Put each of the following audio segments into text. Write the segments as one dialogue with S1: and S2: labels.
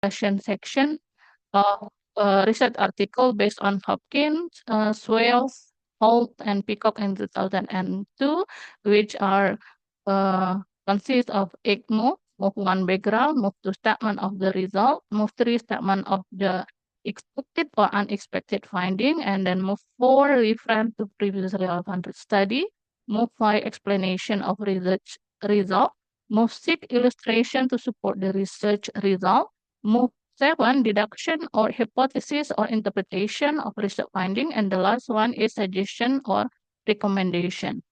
S1: discussion section of a research article based on Hopkins, Swales, Holt, and Peacock in 2002, which are consist of 8 move 1 background, move 2 statement of the result, move 3 statement of the expected or unexpected finding, and then move 4 reference to previous relevant study, move 5 explanation of research result, move 6 illustration to support the research result, move 7 deduction or hypothesis or interpretation of research finding, and the last one is suggestion or recommendation.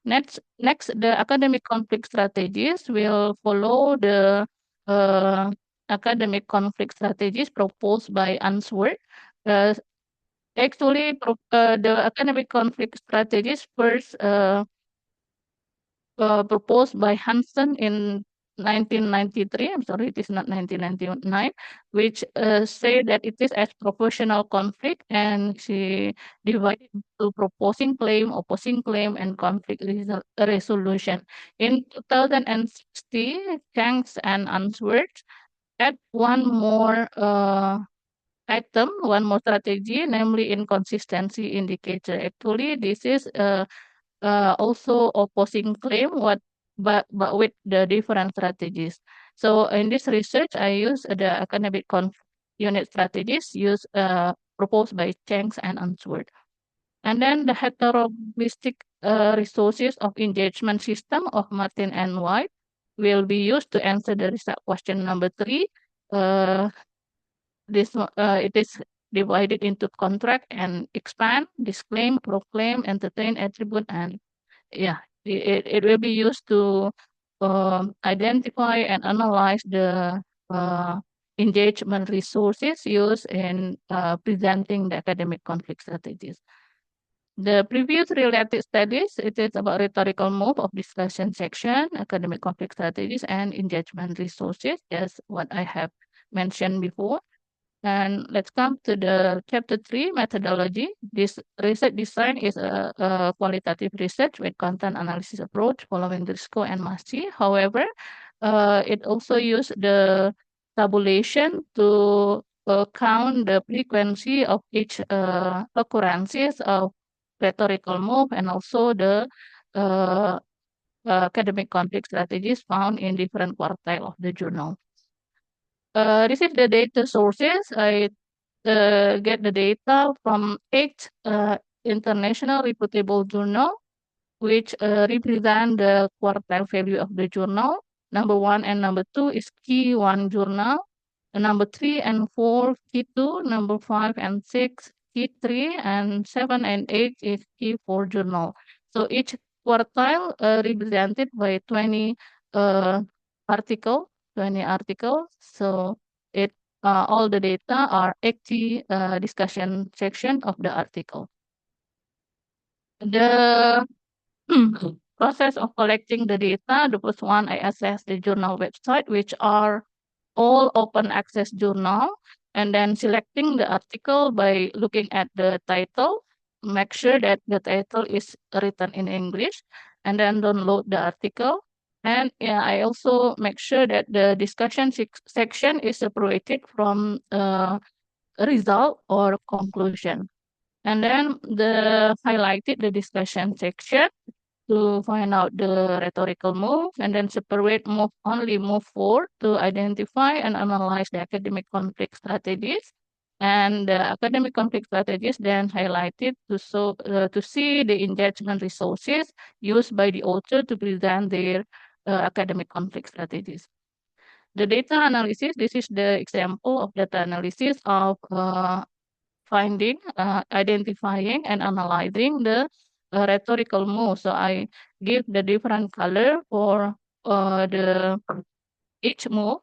S1: Next, the academic conflict strategies will follow the academic conflict strategies proposed by Answorth. Actually, the academic conflict strategies first proposed by Hansen in 1993. I'm sorry, it is not 1999, which say that it is as professional conflict, and she divided into proposing claim, opposing claim, and conflict resolution. In 2060, Shanks and Answorth add one more item, one more strategy, namely inconsistency indicator. Actually, this is also opposing claim but with the different strategies. So in this research, I use the academic unit strategies proposed by Cheng and Answorth. And then the heteromistic resources of engagement system of Martin and White will be used to answer the result question number 3. It is divided into contract and expand, disclaim, proclaim, entertain, attribute, and yeah, it will be used to identify and analyze the engagement resources used in presenting the academic conflict strategies. The previous related studies, it is about rhetorical move of discussion section, academic conflict strategies, and engagement resources, as what I have mentioned before. And let's come to the chapter 3, methodology. This research design is a qualitative research with content analysis approach following Driscoll and Massey. However, it also used the tabulation to count the frequency of each occurrences of rhetorical move and also the academic conflict strategies found in different quartile of the journal. This is the data sources. I get the data from 8 international reputable journal, which represent the quartile value of the journal. Number 1 and number 2 is key 1 journal. Number 3 and 4, key 2. Number 5 and 6, key 3. And 7 and 8 is key 4 journal. So each quartile represented by 20 articles. So it all the data are active discussion section of the article. The process of collecting the data, the first one, I access the journal website, which are all open access journal, and then selecting the article by looking at the title, make sure that the title is written in English, and then download the article. And yeah, I also make sure that the discussion section is separated from result or conclusion. And then highlighted the discussion section to find out the rhetorical move, and then separate only move 4 to identify and analyze the academic conflict strategies. And the academic conflict strategies then highlighted to see the engagement resources used by the author to present their academic conflict strategies. The data analysis, this is the example of data analysis of finding, identifying, and analyzing the rhetorical move. So I give the different color for each move.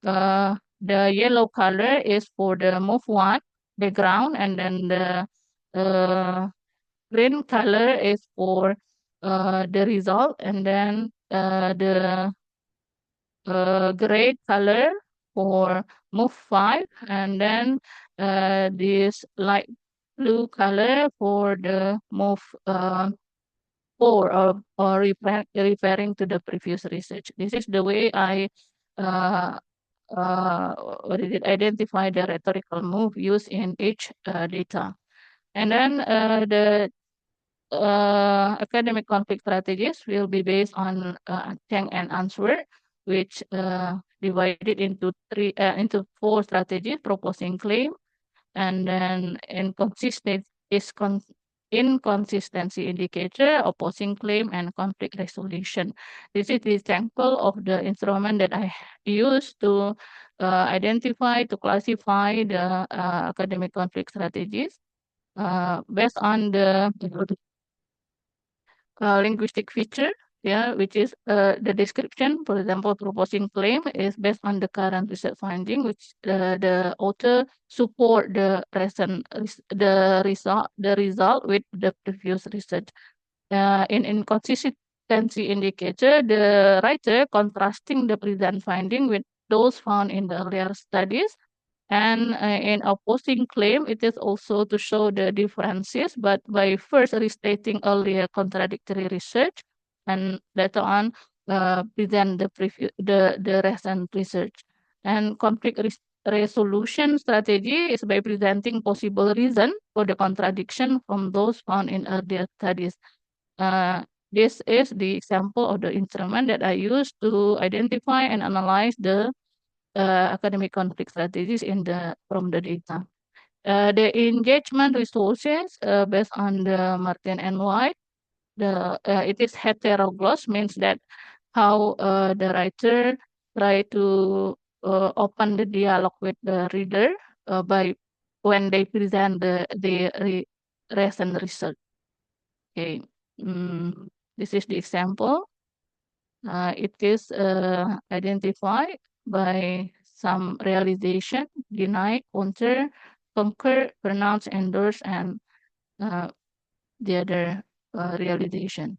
S1: The yellow color is for the move 1, background, and then the green color is for the result, and then the gray color for move 5, and then this light blue color for the move 4, or referring to the previous research. This is the way I what is it, identify the rhetorical move used in each data. And then the academic conflict strategies will be based on Cheng and Answer, which divided into 4 strategies: proposing claim, and then inconsistency indicator, opposing claim, and conflict resolution. This is the example of the instrument that I use to identify, to classify the academic conflict strategies based on the linguistic feature, yeah, which is the description. For example, proposing claim is based on the current research finding, which the author support the result with the previous research. In inconsistency indicator, the writer contrasting the present finding with those found in the earlier studies. And in opposing claim, it is also to show the differences, but by first restating earlier contradictory research, and later on present the recent research. And conflict resolution strategy is by presenting possible reason for the contradiction from those found in earlier studies. This is the example of the instrument that I use to identify and analyze the academic conflict strategies from the data. The engagement resources based on the Martin and White, it is heteroglottal, means that how the writer try to open the dialogue with the reader by when they present the recent research. Okay, this is the example. It is identified by some realization, deny, counter, concur, pronounce, endorse, and the other realization.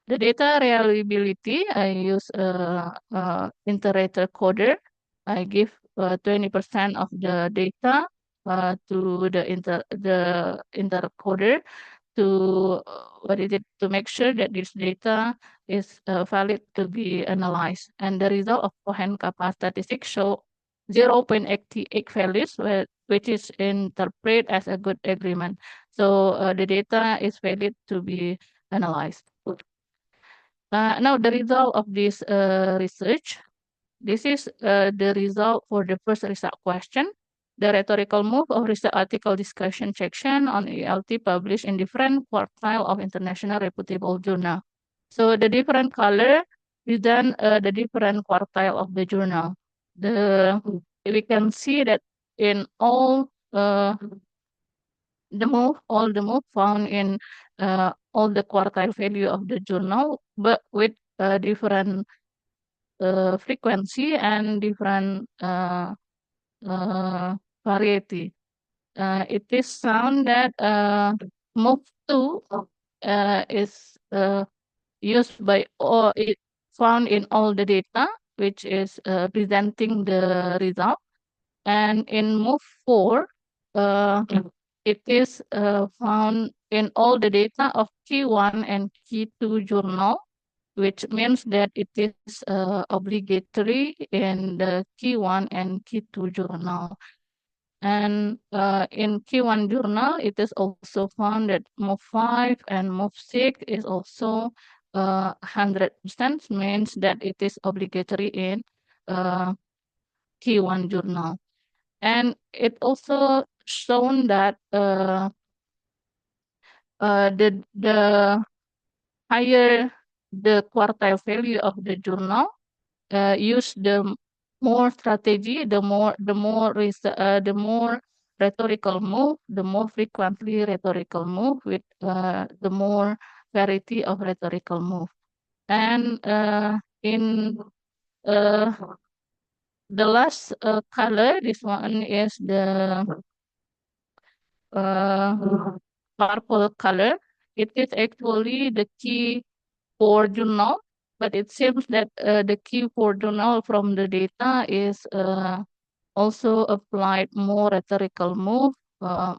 S1: The data reliability, I use iterator coder. I give 20% of the data to the intercoder to to make sure that this data is valid to be analyzed. And the result of Cohen-Kappa statistics show 0.88 values, which is interpreted as a good agreement. So the data is valid to be analyzed. Now the result of this research, this is the result for the first research question. The rhetorical move of research article discussion section on ELT published in different quartile of international reputable journal. So the different color is then the different quartile of the journal. We can see that in all all the move found in all the quartile value of the journal, but with different frequency and different variety. It is found that move 2 is used by all, it found in all the data, which is presenting the result. And in move 4, it is found in all the data of Q1 and Q2 journal, which means that it is obligatory in the Q1 and Q2 journal. And in Q1 journal, it is also found that move 5 and move 6 is also 100%, means that it is obligatory in Q1 journal. And it also shown that the higher the quartile value of the journal, use the more strategy, the more rhetorical move, the more frequently rhetorical move, with the more variety of rhetorical move. And in the last color, this one is the purple color. It is actually the key for journal, but it seems that the key for journal from the data is also applied more rhetorical move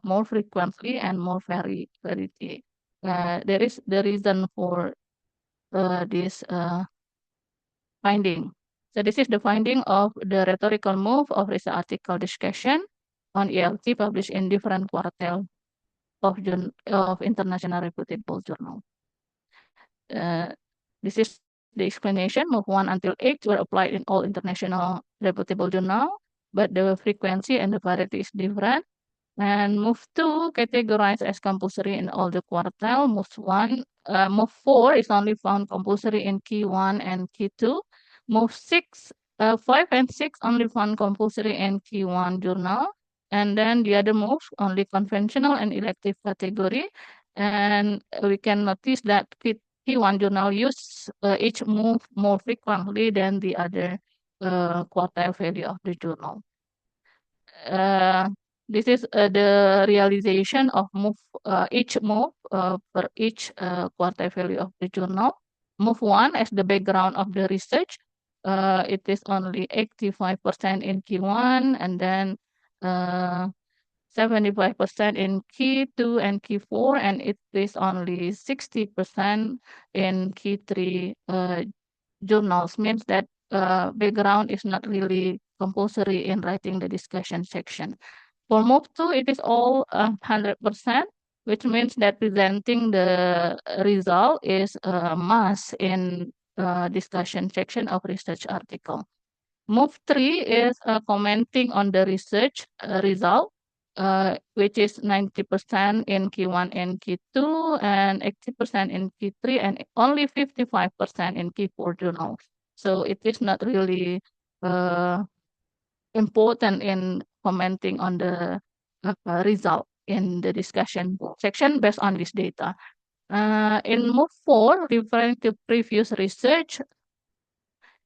S1: more frequently and more variety. There is the reason for this finding. So this is the finding of the rhetorical move of research article discussion on ELT published in different quartile of international reputable journal. This is the explanation. Move 1 until 8 were applied in all international reputable journal, but the frequency and the variety is different. And move 2 categorized as compulsory in all the quartile. Move 4 is only found compulsory in key 1 and key 2. Move 5 and 6 only found compulsory in key 1 journal. And then the other moves only conventional and elective category. And we can notice that key 1 journal use each move more frequently than the other quartile value of the journal. This is the realization of each move per each quartile value of the journal. Move 1 as the background of the research. It is only 85% in key 1 and then 75% in key 2 and key 4, and it is only 60% in key 3 journals. Means that background is not really compulsory in writing the discussion section. For move 2, it is all 100%, which means that presenting the result is a must in discussion section of research article. Move 3 is commenting on the research result, which is 90% in Q1 and Q2 and 80% in Q3 and only 55% in Q4 journals. So it is not really important in commenting on the result in the discussion section based on this data. In move 4, referring to previous research,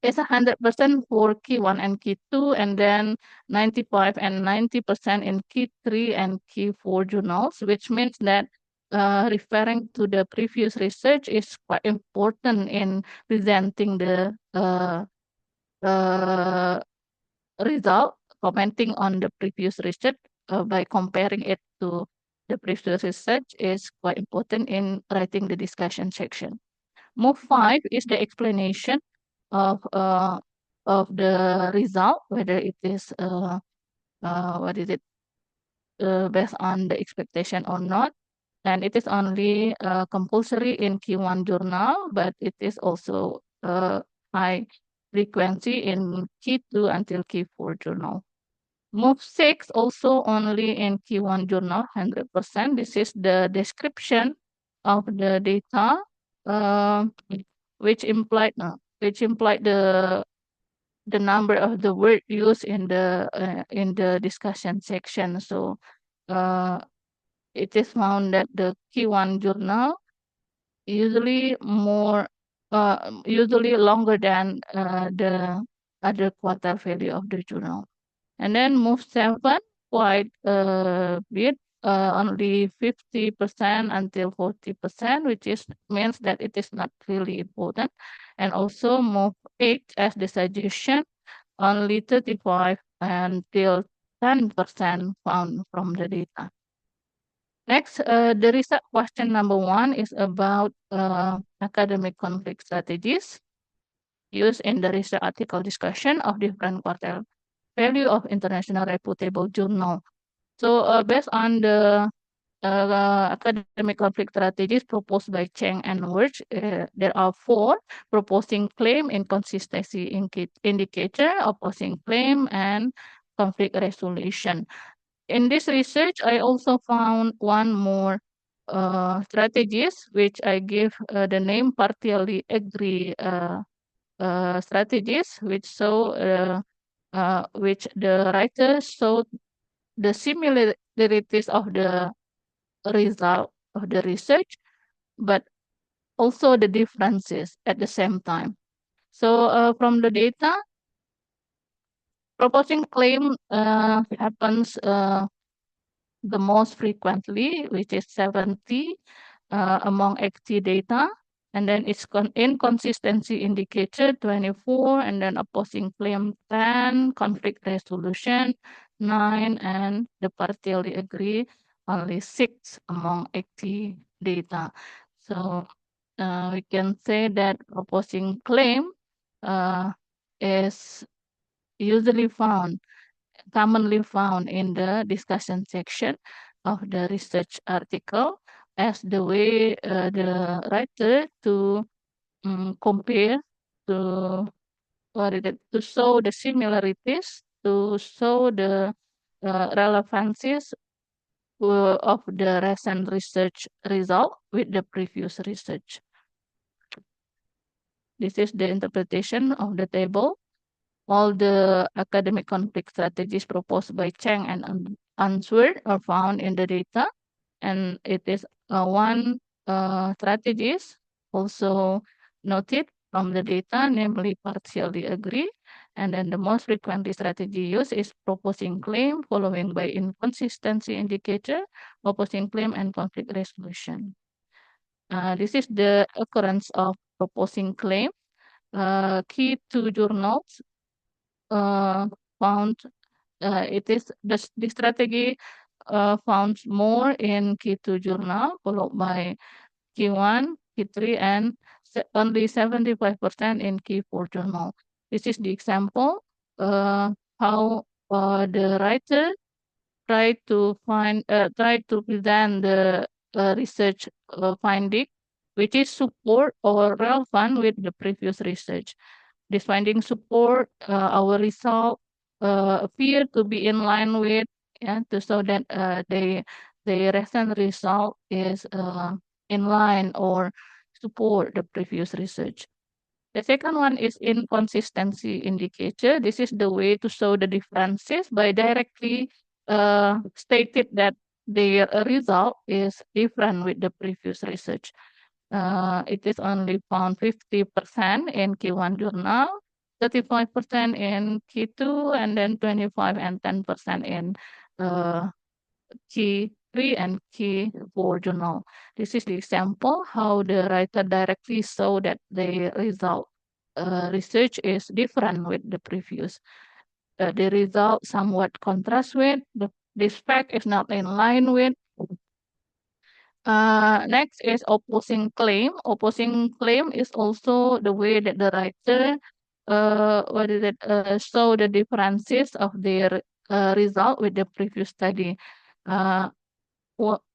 S1: it's 100% for key 1 and key 2, and then 95 and 90% in key 3 and key 4 journals, which means that referring to the previous research is quite important in presenting the result, commenting on the previous research by comparing it to the previous research is quite important in writing the discussion section. Move 5 is the explanation of the result, whether it is based on the expectation or not. And it is only compulsory in Q1 journal, but it is also high frequency in Q2 until Q4 journal. Move 6 also only in Q1 journal, 100%. This is the description of the data, which implied the number of the word used in the discussion section. So it is found that the Q1 journal usually longer than the other quartile value of the journal. And then move 7, quite a bit, only 50% until 40%, which means that it is not really important. And also move 8 as the suggestion, only 35 until 10% found from the data. Next, the research question number 1 is about academic conflict strategies used in the research article discussion of different quartile value of international reputable journal. So based on the academic conflict strategies proposed by Cheng and Wirtz, there are 4: proposing claim, inconsistency indicator, opposing claim, and conflict resolution. In this research, I also found one more strategies, which I give the name partially agree strategies, which the writers showed the similarities of the result of the research, but also the differences at the same time. So from the data, proposing claim happens the most frequently, which is 70 among XT data. And then it's inconsistency indicator 24, and then opposing claim 10, conflict resolution 9, and the partially agree only 6 among XT data. So we can say that opposing claim is commonly found in the discussion section of the research article as the way the writer to compare, to to show the similarities, to show the relevancies of the recent research result with the previous research. This is the interpretation of the table. All the academic conflict strategies proposed by Cheng and Answer are found in the data, and it is one strategies also noted from the data, namely partially agree. And then the most frequently strategy used is proposing claim, following by inconsistency indicator, opposing claim, and conflict resolution. This is the occurrence of proposing claim. Key to journals found it is the strategy found more in Key2 journal, followed by Key1, Key3, and only 75% in Key4 journal. This is the example how the writer try to present the research finding which is support or relevant with the previous research. This finding support our result appear to be in line with, so that the recent result is in line or support the previous research. The second one is inconsistency indicator. This is the way to show the differences by directly stated that their result is different with the previous research. It is only found 50% in Key1 journal, 35% in Key2, and then 25 and 10% in Key3 and Key4 journal. This is the example how the writer directly show that the result research is different with the previous. The result somewhat contrast with, this fact is not in line with. Next is opposing claim. Opposing claim is also the way that the writer show the differences of their result with the previous study.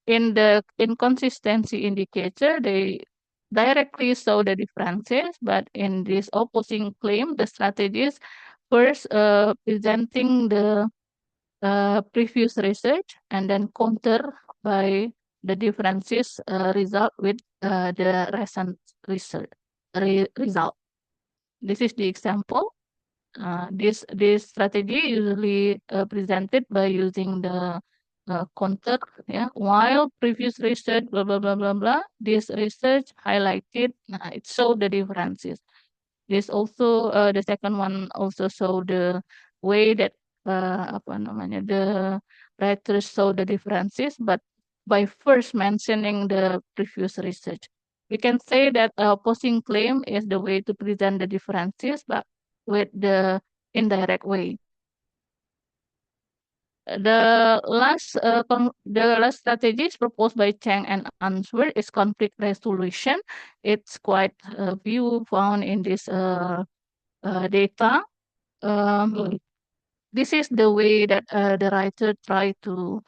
S1: In the inconsistency indicator, they directly show the differences, but in this opposing claim, the strategies first presenting the previous research and then counter by the differences result with the recent research result. This is the example. This strategy usually presented by using the counter, while previous research blah blah blah blah blah. This research highlighted, it showed the differences. This also the second one also show the way that the writers show the differences, but by first mentioning the previous research. We can say that opposing claim is the way to present the differences, but with the indirect way. The last strategies proposed by Cheng and Answer is conflict resolution. It's quite a few found in this data. This is the way that the writer try to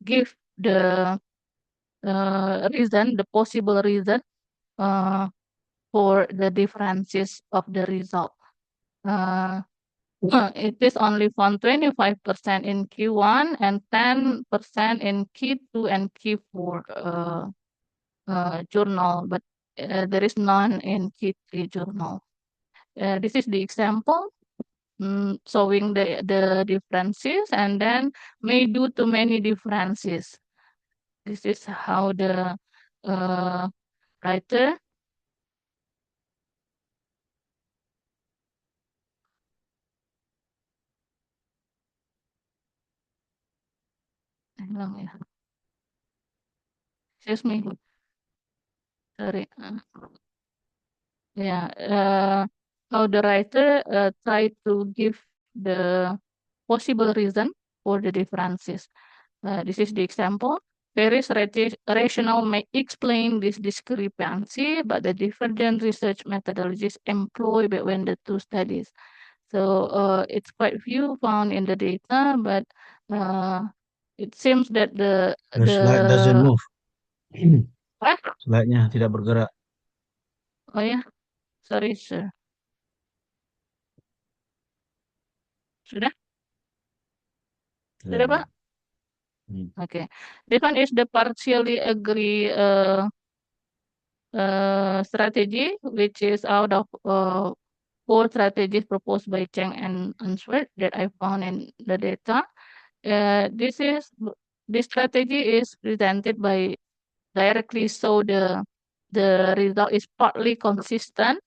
S1: give the reason, the possible reason for the differences of the result. It is only found 25% in Key1 and 10% in Key2 and Key4 journal, but there is none in Key3 journal. This is the example showing the differences, and then may due to many differences. This is how the writer excuse me, sorry. How the writer try to give the possible reason for the differences. This is the example. Various rational may explain this discrepancy, but the different research methodologies employed between the two studies. So it's quite few found in the data, but it seems that
S2: The slide doesn't move.
S1: what?
S2: Slide-nya tidak bergerak.
S1: Oh yeah, sorry sir. Sudah? Sudah Pak? Okay. This one is the partially agree strategy, which is out of four strategies proposed by Cheng and Answorth that I found in the data. This strategy is presented by directly, so the result is partly consistent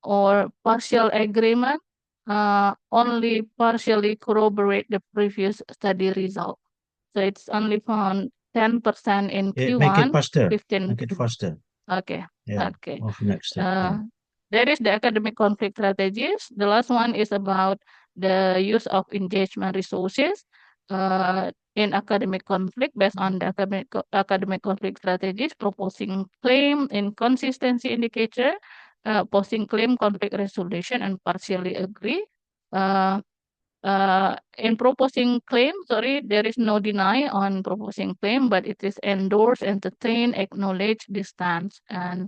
S1: or partial agreement, only partially corroborate the previous study result. So it's only found 10% in
S2: Make it
S1: Q1,
S2: faster.
S1: 15.
S2: Make it faster.
S1: Okay.
S2: Yeah.
S1: Okay.
S2: Of next step. Yeah.
S1: That is the academic conflict strategies. The last one is about the use of engagement resources in academic conflict based on the academic conflict strategies, proposing claim, inconsistency indicator, posing claim, conflict resolution, and partially agree. Uh, in proposing claim, sorry, there is no deny on proposing claim, but it is endorse, entertain, acknowledge, distance, and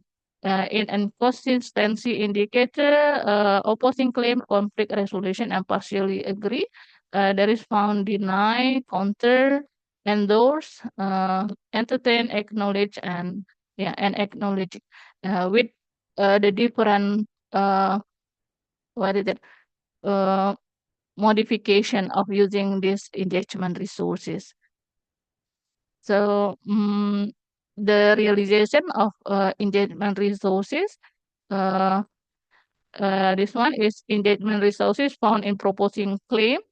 S1: in inconsistency indicator, opposing claim, conflict resolution, and partially agree. There is found deny, counter, endorse, entertain, acknowledge, and acknowledge with the different what is it? Uh, Modification of using these engagement resources. So the realization of engagement resources, uh, this one is engagement resources found in proposing claims,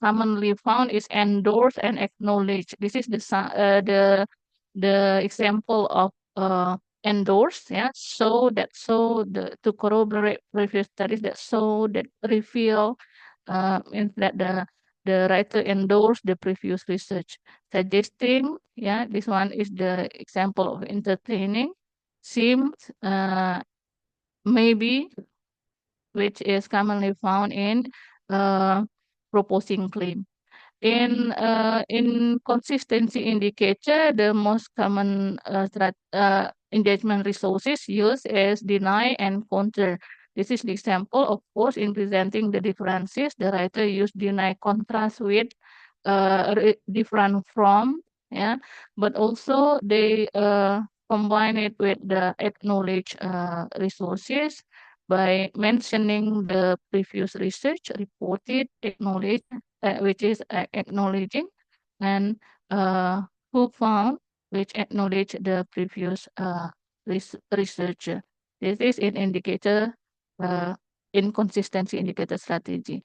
S1: commonly found is endorse and acknowledge. This is the example of endorse, yeah, to corroborate previous studies, that reveal means that the writer endorsed the previous research, suggesting, yeah, this one is the example of entertaining, seems, maybe, which is commonly found in uh, proposing claim. In consistency indicator, the most common engagement resources used is deny and counter. This is the example, of course, in presenting the differences. The writer used deny contrast with different from, yeah, but also they combine it with the acknowledge resources by mentioning the previous research reported, acknowledge, which is acknowledging, and uh, who found, which acknowledge the previous researcher. This is an indicator, inconsistency indicator strategy.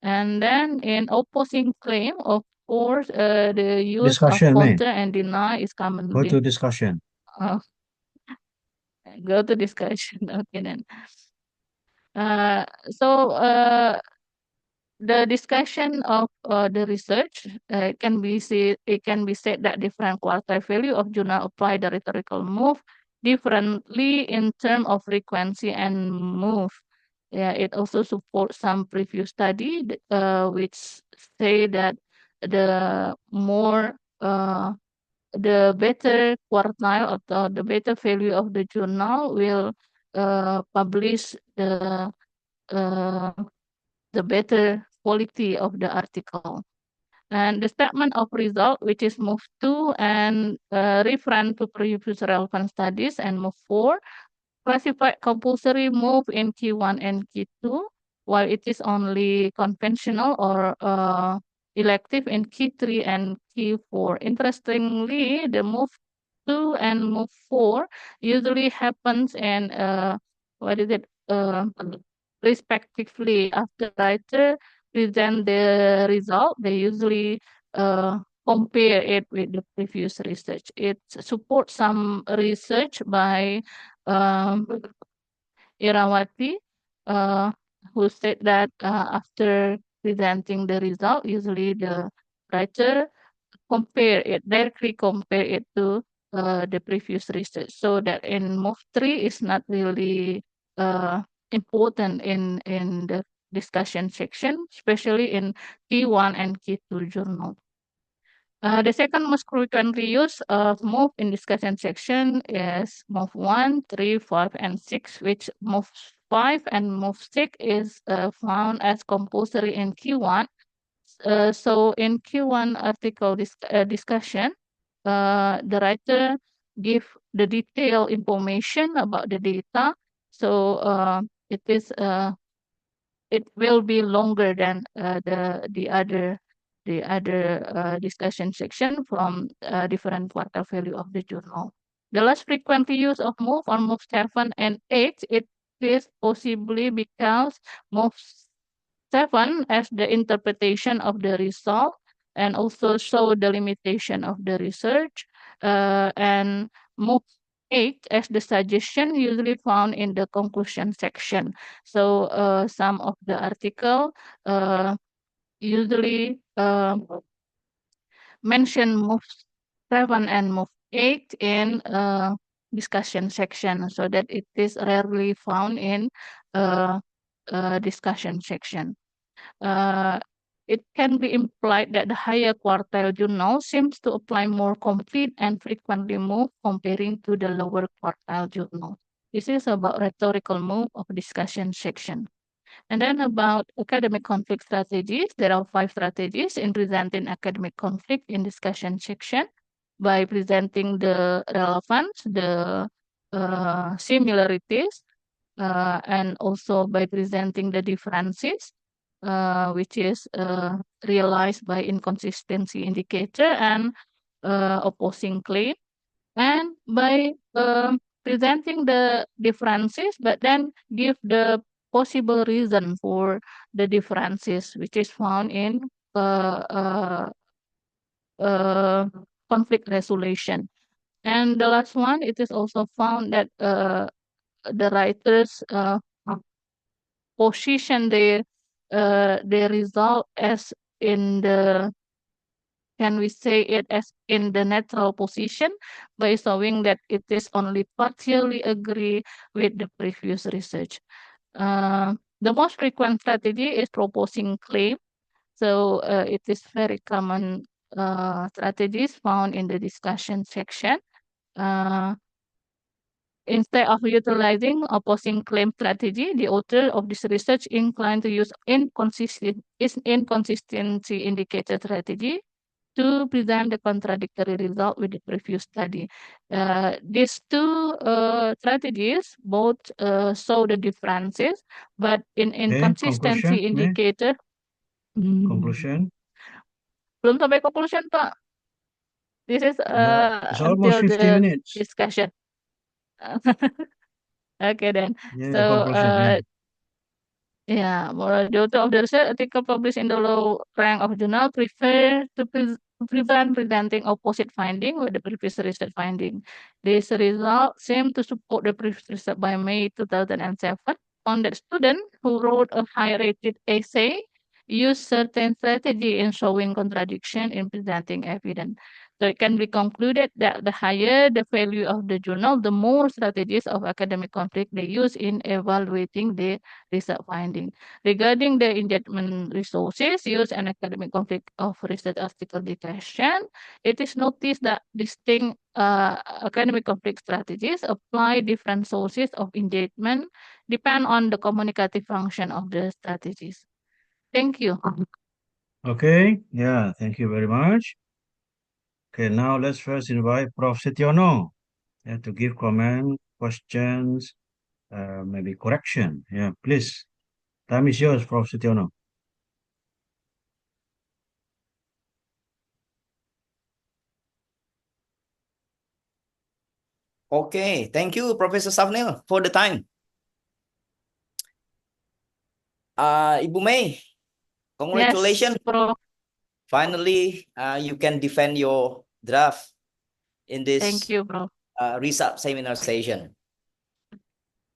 S1: And then in opposing claim, of course, the use of
S2: Discussion, May.
S1: counter and deny is
S2: Go
S1: commonly.
S2: to discussion.
S1: Uh, go to discussion. Okay then. So the discussion of the research it can be said that different quartile value of journal apply the rhetorical move differently in terms of frequency and move. Yeah, it also supports some previous study which say that the more the better quartile or the better value of the journal will publish uh, the better quality of the article. And the statement of result, which is move 2 and reference to previous relevant studies, and move 4, classified compulsory move in Q1 and Q2, while it is only conventional or elective in Q3 and Q4. Interestingly, the move 2 and move 4 usually happens in what is it? Respectively, after writer present the result, they usually compare it with the previous research. It supports some research by um, Irawati, uh, who said that after presenting the result, usually the writer directly compare it to the previous research. So that in move 3 is not really uh, important in discussion section, especially in Q1 and Q2 journal. The second most frequent reuse of move in discussion section is move 1, 3, 5, and 6, which move 5 and move 6 is found as compulsory in Q1. So in Q1 article discussion, the writer give the detailed information about the data. So it will be longer than the other discussion section from different quarter value of the journal. The less frequent use of move on move 7 and 8, it is possibly because move 7 as the interpretation of the result and also show the limitation of the research, and move 8 as the suggestion usually found in the conclusion section. So some of the article usually mention move 7 and move 8 in discussion section, so that it is rarely found in discussion section. It can be implied that the higher quartile journal seems to apply more complete and frequently move comparing to the lower quartile journal. This is about rhetorical move of discussion section. And then about academic conflict strategies, there are 5 strategies in presenting academic conflict in discussion section by presenting the relevance, the similarities, and also by presenting the differences, which is realized by inconsistency indicator and opposing claim, and by presenting the differences, but then give the possible reason for the differences, which is found in conflict resolution. And the last one, it is also found that the writers position their result as in the, can we say it as in the neutral position, by showing that it is only partially agree with the previous research. The most frequent strategy is proposing claim. So it is very common strategies found in the discussion section. Instead of utilizing opposing claim strategy, the author of this research inclined to use inconsistency indicator strategy to present the contradictory result with the previous study. These two strategies both show the differences, but in inconsistency
S2: conclusion,
S1: indicator.
S2: Conclusion.
S1: Belum sampai conclusion, Pak. This is
S2: It's almost
S1: until
S2: 50
S1: the
S2: minutes.
S1: discussion. Okay then.
S2: Yeah,
S1: So
S2: the conclusion.
S1: yeah, moral the author of the research article published in the low rank of journal prefer to prevent presenting opposite finding with the previous research finding. This result seemed to support the previous research by May 2007 on that student who wrote a high-rated essay used certain strategy in showing contradiction in presenting evidence. So it can be concluded that the higher the value of the journal, the more strategies of academic conflict they use in evaluating the research finding. Regarding the engagement resources used in academic conflict of research article discussion, it is noticed that distinct academic conflict strategies apply different sources of engagement depend on the communicative function of the strategies. Thank you.
S2: Okay, yeah, thank you very much. Okay, now let's first invite Prof. Setiono to give comment, questions, maybe correction. Yeah, please. Time is yours, Prof. Setiono.
S3: Okay, thank you, Professor Safnil, for the time. Ibu May, congratulations.
S1: Yes, Prof.
S3: Finally, you can defend your draft in this
S1: Thank you, Prof.
S3: result seminar session.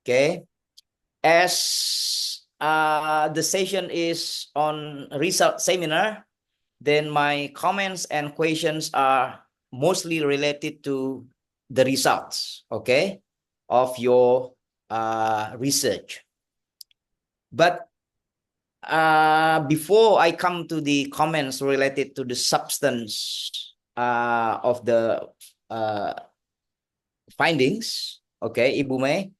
S3: Okay, as the session is on result seminar, then my comments and questions are mostly related to the results, okay, of your research. But before I come to the comments related to the substance of the findings, okay, Ibu May,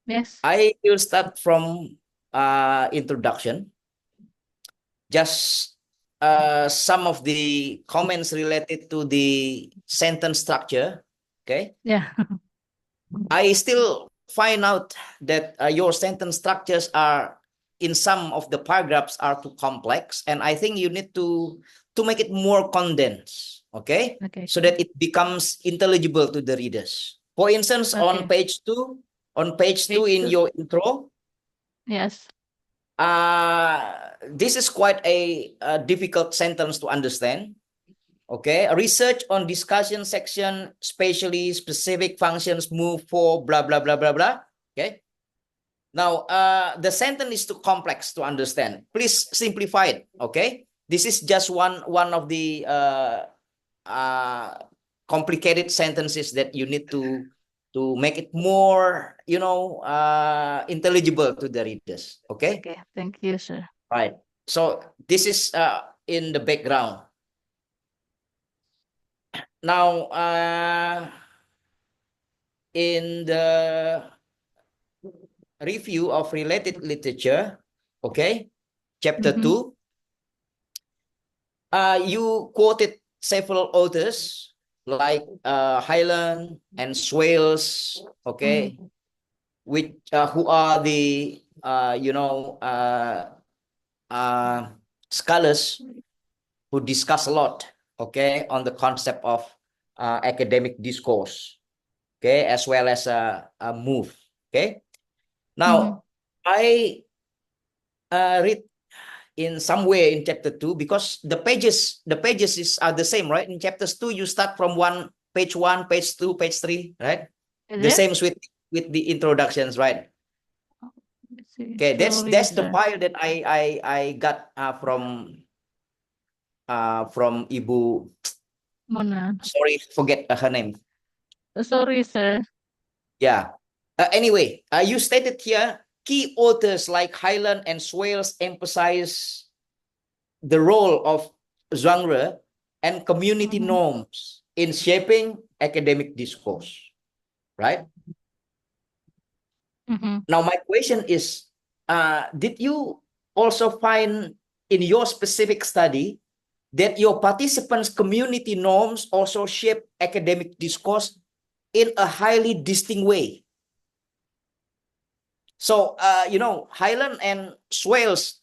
S1: Yes.
S3: I will start from introduction. Just some of the comments related to the sentence structure. Okay.
S1: Yeah.
S3: I still find out that your sentence structures are in some of the paragraphs are too complex, and I think you need to make it more condensed. Okay.
S1: Okay.
S3: So that it becomes intelligible to the readers. For instance, on
S1: Okay.
S3: page 2, page 2
S1: Page
S3: in
S1: 2.
S3: your intro,
S1: Yes.
S3: this is quite a difficult sentence to understand. Okay, research on discussion section, especially specific functions move for blah, blah, blah, blah, blah. Okay. Now, the sentence is too complex to understand. Please simplify it. Okay. This is just one of the complicated sentences that you need to make it more, intelligible to the readers. Okay.
S1: Okay. Thank you, sir.
S3: Right. So this is in the background. Now, in the review of related literature, okay, chapter 2, you quoted several authors like Hyland and Swales, okay, which who are the scholars who discuss a lot, okay, on the concept of academic discourse, okay, as well as a move, okay. Now, I read in some way in chapter 2 because the pages are the same, right? In chapters 2, you start from page 1, page 2, page 3, right?
S1: Is
S3: The
S1: it?
S3: same with the introductions, right?
S1: Let's see.
S3: Okay, that's
S1: Sorry,
S3: the
S1: sir.
S3: file that I got from Ibu.
S1: Mona.
S3: Sorry, forget her name.
S1: Sorry, sir.
S3: Yeah. Anyway, you stated here key authors like Hyland and Swales emphasize the role of genre and community norms in shaping academic discourse, right? Now, my question is, did you also find in your specific study that your participants' community norms also shape academic discourse in a highly distinct way? So, Hyland and Swales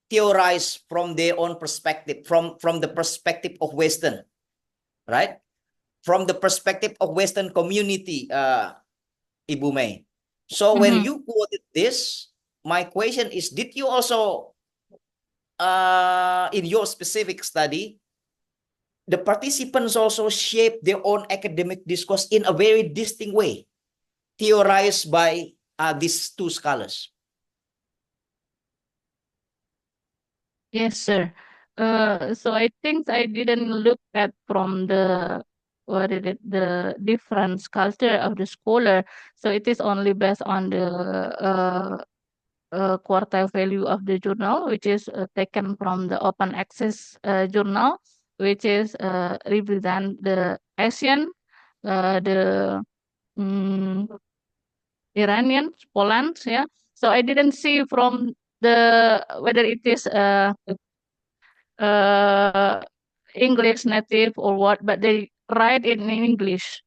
S3: theorize from their own perspective, from the perspective of Western, right? From the perspective of Western community, Ibu May. So when you quoted this, my question is, did you also, in your specific study, the participants also shape their own academic discourse in a very distinct way, theorized by these two scholars?
S1: Yes, sir. So I think I didn't look at from the the different culture of the scholar. So it is only based on the quartile value of the journal, which is taken from the open access journal, which is represent the Asian, the Iranian, Poland, yeah. So I didn't see from the whether it is English native or what, but they write it in English.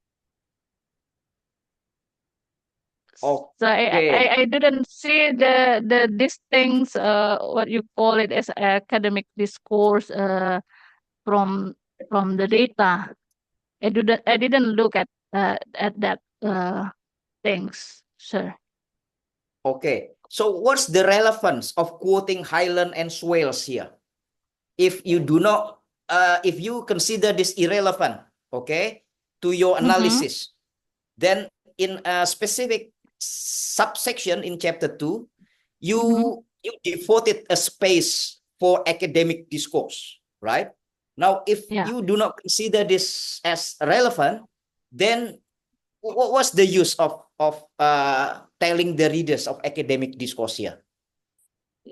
S1: So I didn't see the these things what you call it as academic discourse from the data. I didn't look at that things, sir.
S3: Okay. So what's the relevance of quoting Hyland and Swales here? If you do not, if you consider this irrelevant, okay, to your analysis, then in a specific subsection in chapter 2, you devoted a space for academic discourse, right? Now, if you do not consider this as relevant, then what's the use of telling the readers of academic discourse here?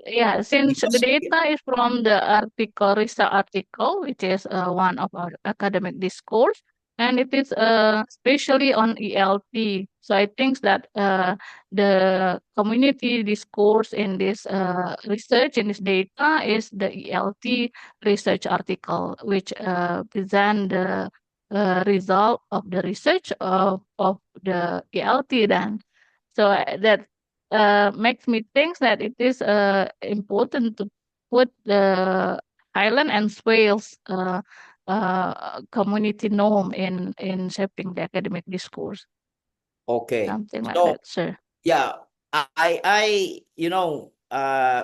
S1: Yeah, since the
S3: Because
S1: data is from the article, research article, which is one of our academic discourse, and it is especially on ELT. So I think that the community discourse in this research in this data is the ELT research article, which present the result of the research of the ELT then. So that makes me think that it is important to put the Highland and Swales community norm in shaping the academic discourse,
S3: okay,
S1: something like
S3: so
S1: that, sir.
S3: yeah,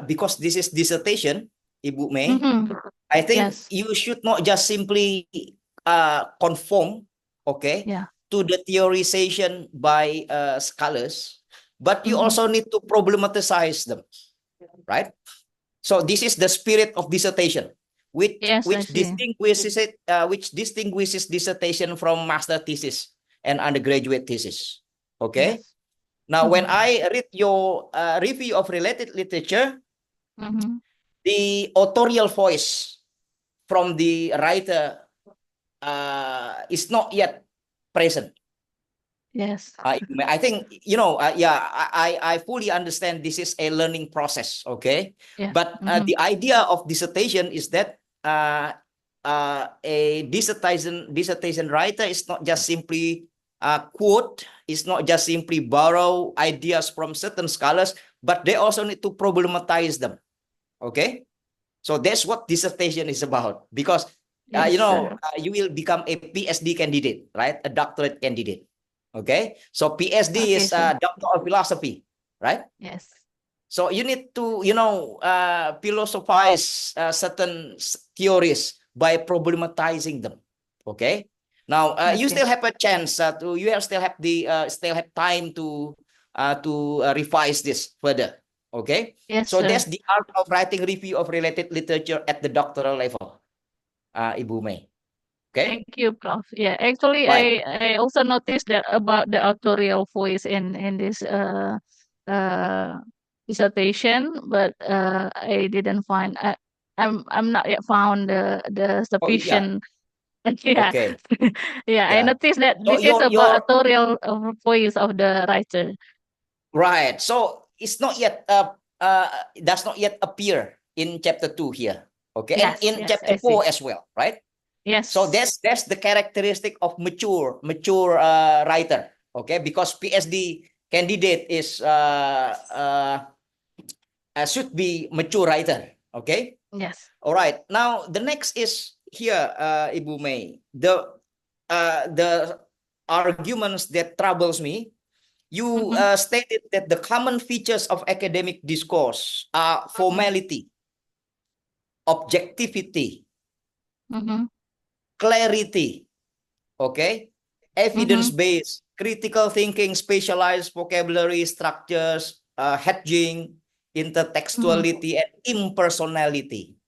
S3: because this is dissertation, Ibu May,
S1: Mm-hmm.
S3: I think
S1: Yes.
S3: you should not just simply conform, okay,
S1: Yeah.
S3: to the theorization by scholars, but you
S1: Mm-hmm.
S3: also need to problematize them, right? So this is the spirit of dissertation,
S1: Yes, I
S3: which
S1: see.
S3: distinguishes it, which distinguishes dissertation from master thesis and undergraduate thesis. Okay.
S1: Yes.
S3: Now, when
S1: Mm-hmm.
S3: I read your review of related literature,
S1: Mm-hmm.
S3: the authorial voice from the writer is not yet present.
S1: Yes.
S3: I think, yeah, I fully understand this is a learning process, okay?
S1: Yeah.
S3: But
S1: Mm-hmm.
S3: the idea of dissertation is that a dissertation writer is not just simply quote, is not just simply borrow ideas from certain scholars, but they also need to problematize them, okay? So that's what dissertation is about, because
S1: Yes, sir.
S3: you will become a PhD candidate, right? A doctorate candidate. Okay. So PhD
S1: Okay,
S3: is
S1: sir.
S3: Doctor of Philosophy, right?
S1: Yes.
S3: So you need to, philosophize certain theories by problematizing them. Okay. Now you
S1: Okay.
S3: still have a chance still have time to revise this further. Okay.
S1: Yes,
S3: So
S1: sir.
S3: that's the art of writing review of related literature at the doctoral level, Ibu May. Okay.
S1: Thank you, Prof. Yeah, actually,
S3: Right.
S1: I also noticed that about the authorial voice in this uh dissertation, but I didn't find. I'm not yet found the
S3: Oh yeah.
S1: sufficient. Yeah,
S3: Okay.
S1: yeah. I
S3: Yeah.
S1: noticed that
S3: So
S1: this is about
S3: your
S1: authorial voice of the writer.
S3: right. So it's not yet does not yet appear in chapter 2 here. Okay. And
S1: Yes,
S3: in
S1: yes,
S3: chapter
S1: I see.
S3: 4 as well, right? So
S1: Yes,
S3: that's the characteristic of mature writer. Okay, because PhD candidate is should be mature writer. Okay.
S1: yes.
S3: All right. Now the next is here, Ibu May. The arguments that troubles me. You
S1: Mm-hmm,
S3: stated that the common features of academic discourse are formality, objectivity,
S1: mm-hmm,
S3: clarity, okay,
S1: mm-hmm,
S3: evidence-based, critical thinking, specialized vocabulary structures, hedging,
S1: mm-hmm,
S3: intertextuality, and impersonality.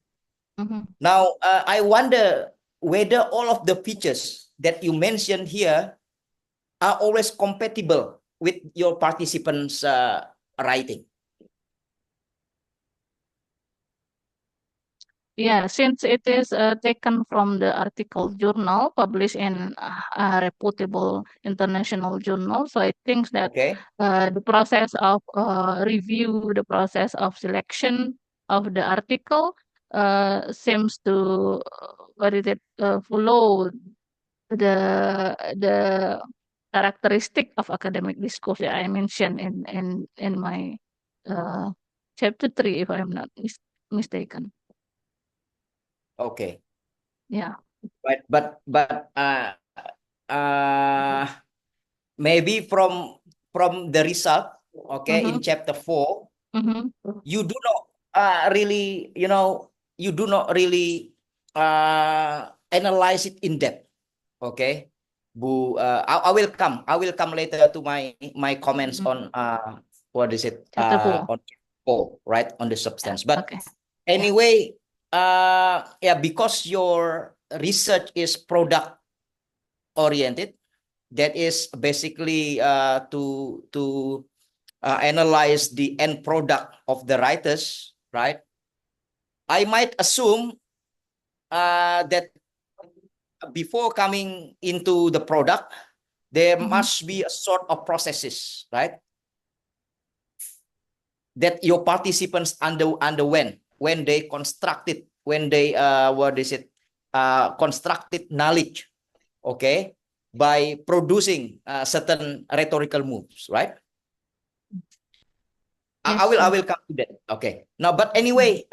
S1: mm-hmm.
S3: Now, I wonder whether all of the features that you mentioned here are always compatible with your participants' writing.
S1: Yeah, since it is taken from the article journal published in a reputable international journal, so I think that
S3: Okay.
S1: the process of review, the process of selection of the article seems to what is it follow the characteristic of academic discourse that I mentioned in my uh, chapter 3, if I'm not mistaken.
S3: Okay.
S1: Yeah.
S3: Right. But uh, maybe from the result, okay, in
S1: Mm-hmm.
S3: chapter 4,
S1: Mm-hmm.
S3: you do not really, you do not really analyze it in depth. Okay. Bu, I will come later to my comments
S1: Mm-hmm.
S3: on what is it
S1: Chapter 4.
S3: on 4, right, on the
S1: Yeah.
S3: substance. But
S1: Okay. Yeah.
S3: anyway, yeah, because your research is product oriented, that is basically to analyze the end product of the writers. right? I might assume that before coming into the product, there must be a sort of processes, right? That your participants underwent when they constructed, when they constructed knowledge, okay, by producing certain rhetorical moves, right?
S1: Yes,
S3: I
S1: sir.
S3: will come to that. Okay. Now, but anyway,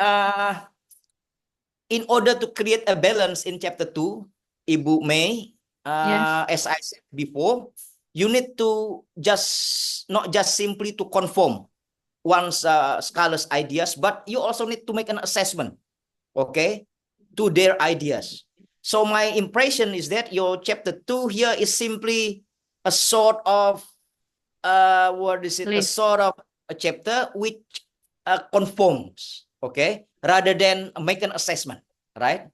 S3: in order to create a balance in chapter 2, Ibu May,
S1: Yes.
S3: as I said before, you need to not just simply to conform one's scholars' ideas, but you also need to make an assessment, okay, to their ideas. So my impression is that your chapter 2 here is simply a sort of what is it? A
S1: Please.
S3: sort of a chapter which conforms, okay, rather than make an assessment, right?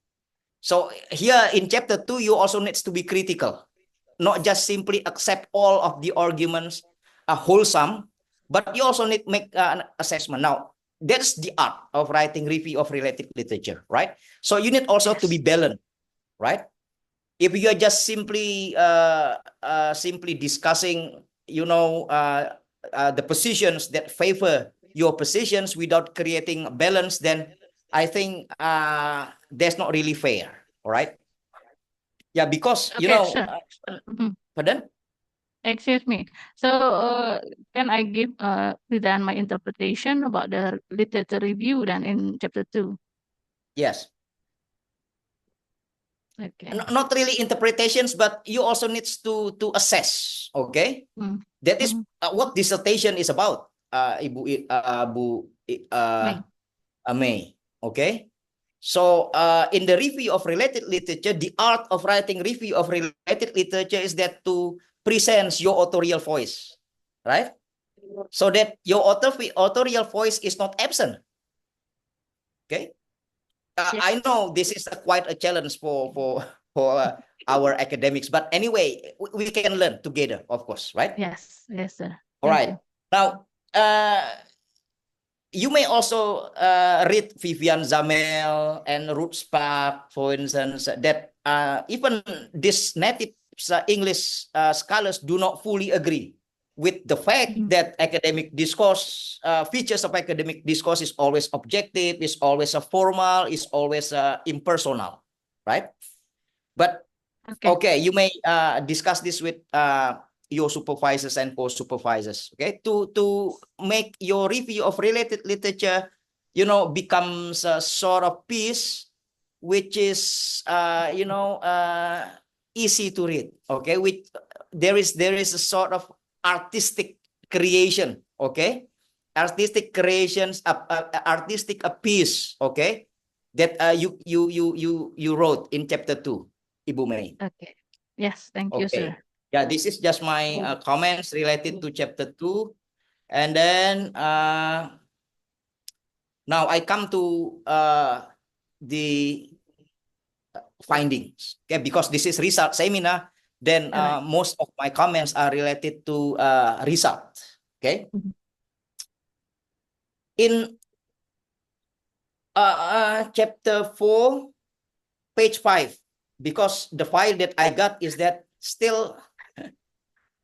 S3: So here in chapter 2, you also needs to be critical, not just simply accept all of the arguments wholesome, but you also need to make an assessment. Now, that's the art of writing review of related literature, right? So you need also to be balanced, right? If you are just simply discussing, the positions that favor your positions without creating balance, then I think that's not really fair. All right. Yeah, because
S1: Okay, sure.
S3: pardon?
S1: Excuse me. So, can I give then my interpretation about the literature review then in chapter 2?
S3: Yes.
S1: Okay.
S3: Not really interpretations, but you also needs to assess. Okay. That is what dissertation is about. Ibu May. Okay. So in the review of related literature, the art of writing review of related literature is that to present your authorial voice, right? So that your authorial voice is not absent. Okay. I know this is quite a challenge for our academics, but anyway, we can learn together, of course, right?
S1: Yes, yes, sir.
S3: All
S1: Thank
S3: right.
S1: you.
S3: Now, you may also read Vivian Zamel and Ruth Spark, for instance, that even these native English scholars do not fully agree with the fact that academic discourse, features of academic discourse is always objective, is always formal, is always impersonal, right? But okay, you may discuss this with your supervisors and co-supervisors, okay, to make your review of related literature, becomes a sort of piece which is easy to read, okay, with there is a sort of artistic creation, okay, artistic creations, artistic a piece, okay, that you wrote in chapter 2, Ibu May.
S1: Okay. Yes, thank you,
S3: Okay.
S1: sir.
S3: Yeah, this is just my comments related to chapter 2. And then now I come to the findings. Okay, because this is result seminar, then most of my comments are related to result. Okay. In chapter 4, page 5, because the file that I got is that still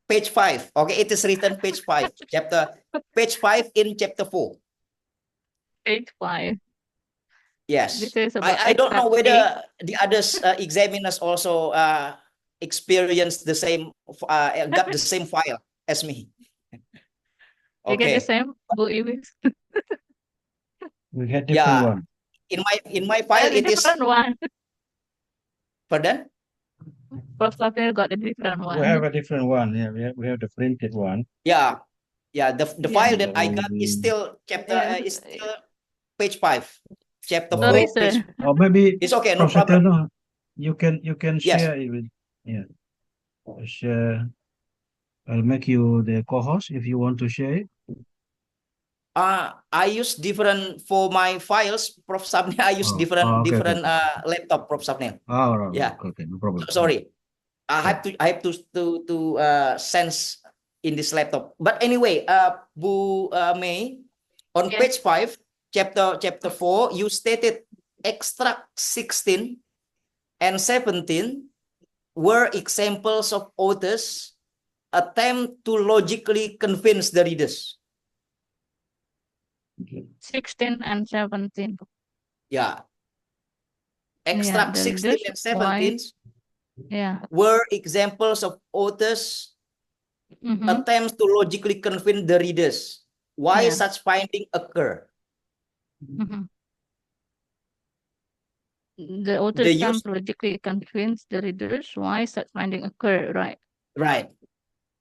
S3: page 5. Okay, it is written page 5, page 5 in chapter 4.
S1: Page 5.
S3: Yes.
S1: This is about
S3: I don't know whether
S1: accepting.
S3: the others examiners also experienced the same, got the same file as me.
S1: You get the
S3: Okay.
S1: same, Bu Iwis?
S2: We had different one.
S3: In my file it is
S1: different one.
S3: pardon?
S1: Prof. Sapnil got a different one.
S2: We have a different one. Yeah, we have the printed one.
S3: Yeah. Yeah, the file that I got is still
S1: Yes.
S3: is still page 5. Chapter
S1: Sorry,
S3: 4, page
S1: sir.
S3: 5.
S2: Or maybe
S3: It's okay, no
S2: Prof.
S3: problem.
S2: Setiono, you can
S3: Yes.
S2: share it with, yeah. Share. I'll make you the co-host if you want to share it.
S3: I use different for my files, Prof. Sapnil. I use different
S2: okay.
S3: laptop, Prof. Sapnil.
S2: Oh, right,
S3: Yeah.
S2: okay, no problem.
S3: Sorry, I have to sense in this laptop. But anyway, Bu May, on page 5, chapter 4, you stated extract 16 and 17 were examples of authors attempt to logically convince the readers.
S1: 16 and 17.
S3: Yeah.
S1: Yeah,
S3: Extract
S1: the
S3: 16
S1: readers,
S3: and 17
S1: yeah.
S3: were examples of authors
S1: Mhm.
S3: attempts to logically convince the readers why
S1: Yeah.
S3: such finding occur.
S1: Mhm. The author
S3: The
S1: can
S3: use,
S1: logically convince the readers why such finding occur, right?
S3: right.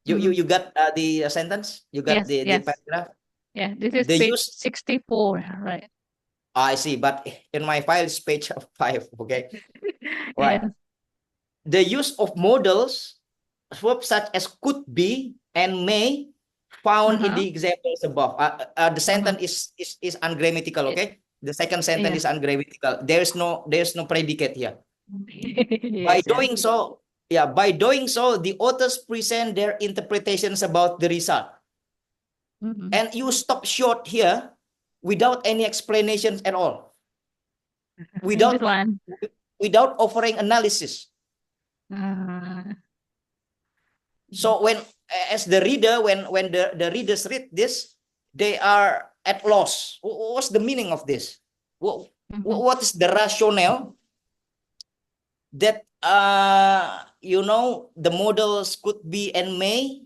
S3: You got the sentence? You got
S1: Yes,
S3: the
S1: yes.
S3: paragraph?
S1: Yeah, this is
S3: The
S1: page
S3: use,
S1: 64, right?
S3: I see, but in my file it's page 5, okay? Right.
S1: Yes.
S3: The use of modals, verbs such as could be and may, found in the examples above. The sentence is ungrammatical, okay? The second sentence is ungrammatical. There's no predicate here. By
S1: Yes, yes.
S3: doing so, by doing so, the authors present their interpretations about the result.
S1: Mhm.
S3: And you stop short here without any explanations at all.
S1: This one.
S3: Without offering analysis. So when, as the reader, when the readers read this, they are at loss. What's the meaning of this? What is the rationale that the models could be and may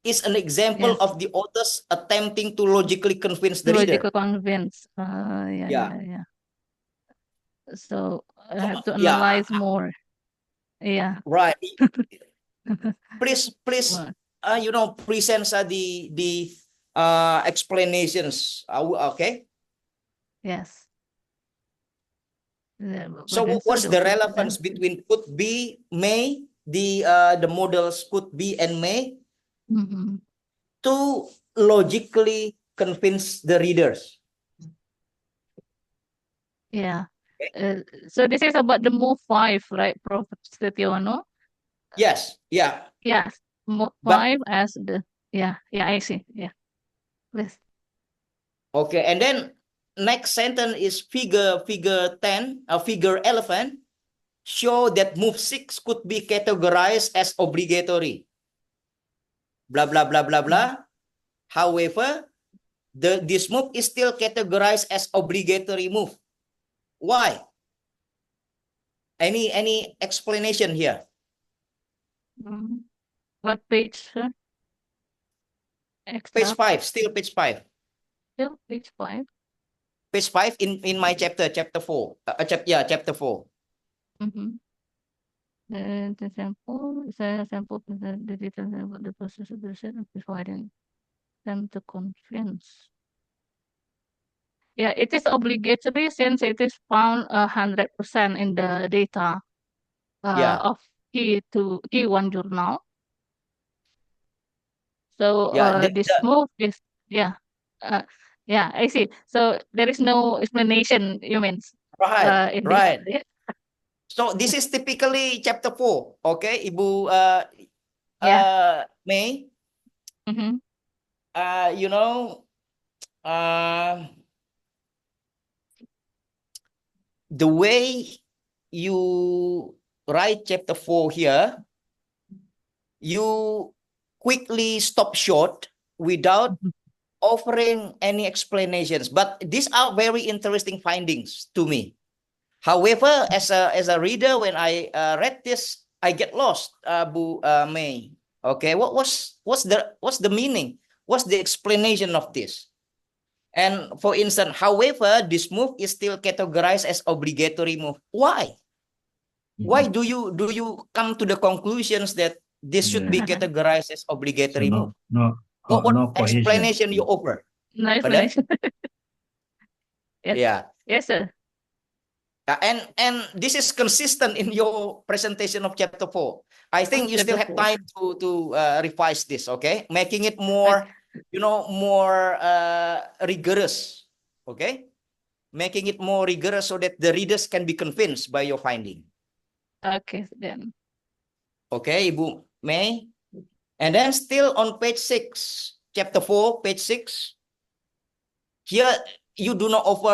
S3: is an example
S1: Yes.
S3: of the authors attempting to logically convince the
S1: Logical
S3: reader.
S1: convince.
S3: Yeah.
S1: Yeah. So I
S3: So,
S1: have to
S3: yeah,
S1: analyze more. Yeah.
S3: right. Please,
S1: Well,
S3: present the explanations. Okay.
S1: yes.
S3: So what's the relevance between could be, may, the models could be and may to logically convince the readers?
S1: Yeah. So this is about the move 5, right, Prof. Setiono?
S3: Yes, yeah.
S1: Yes. Move
S3: But
S1: 5 as the, yeah, I see. Yeah. Please.
S3: okay, and then next sentence is figure 10, figure 11, show that move 6 could be categorized as obligatory. Blah, blah, blah, blah, blah. However, this move is still categorized as obligatory move. Why? Any explanation here?
S1: What page, sir?
S3: Page 5, still page 5.
S1: Still page 5.
S3: Page 5 in my chapter 4. Chapter 4.
S1: The sample present the details about the process of the research and providing them to convince. Yeah, it is obligatory since it is found 100% in the data of Key1 journal. So this move is I see. So there is no explanation, you mean?
S3: Right,
S1: In
S3: right.
S1: this.
S3: So this is typically chapter 4, okay, Ibu May. The way you write chapter 4 here, you quickly stop short without offering any explanations. But these are very interesting findings to me. However, as a reader, when I read this, I get lost, Bu May. Okay, what's the meaning? What's the explanation of this? And for instance, however, this move is still categorized as obligatory move. Why? Why do you come to the conclusions that this should be categorized as obligatory move? What explanation you offer?
S1: No explanation. Yes.
S3: Yeah.
S1: Yes, sir.
S3: And this is consistent in your presentation of chapter 4. I think you still have time to revise this, okay? Making it more, more rigorous, okay? Making it more rigorous so that the readers can be convinced by your finding.
S1: Okay, then.
S3: Okay, Ibu May. And then still on page 6, chapter 4, page 6. Here, you do not offer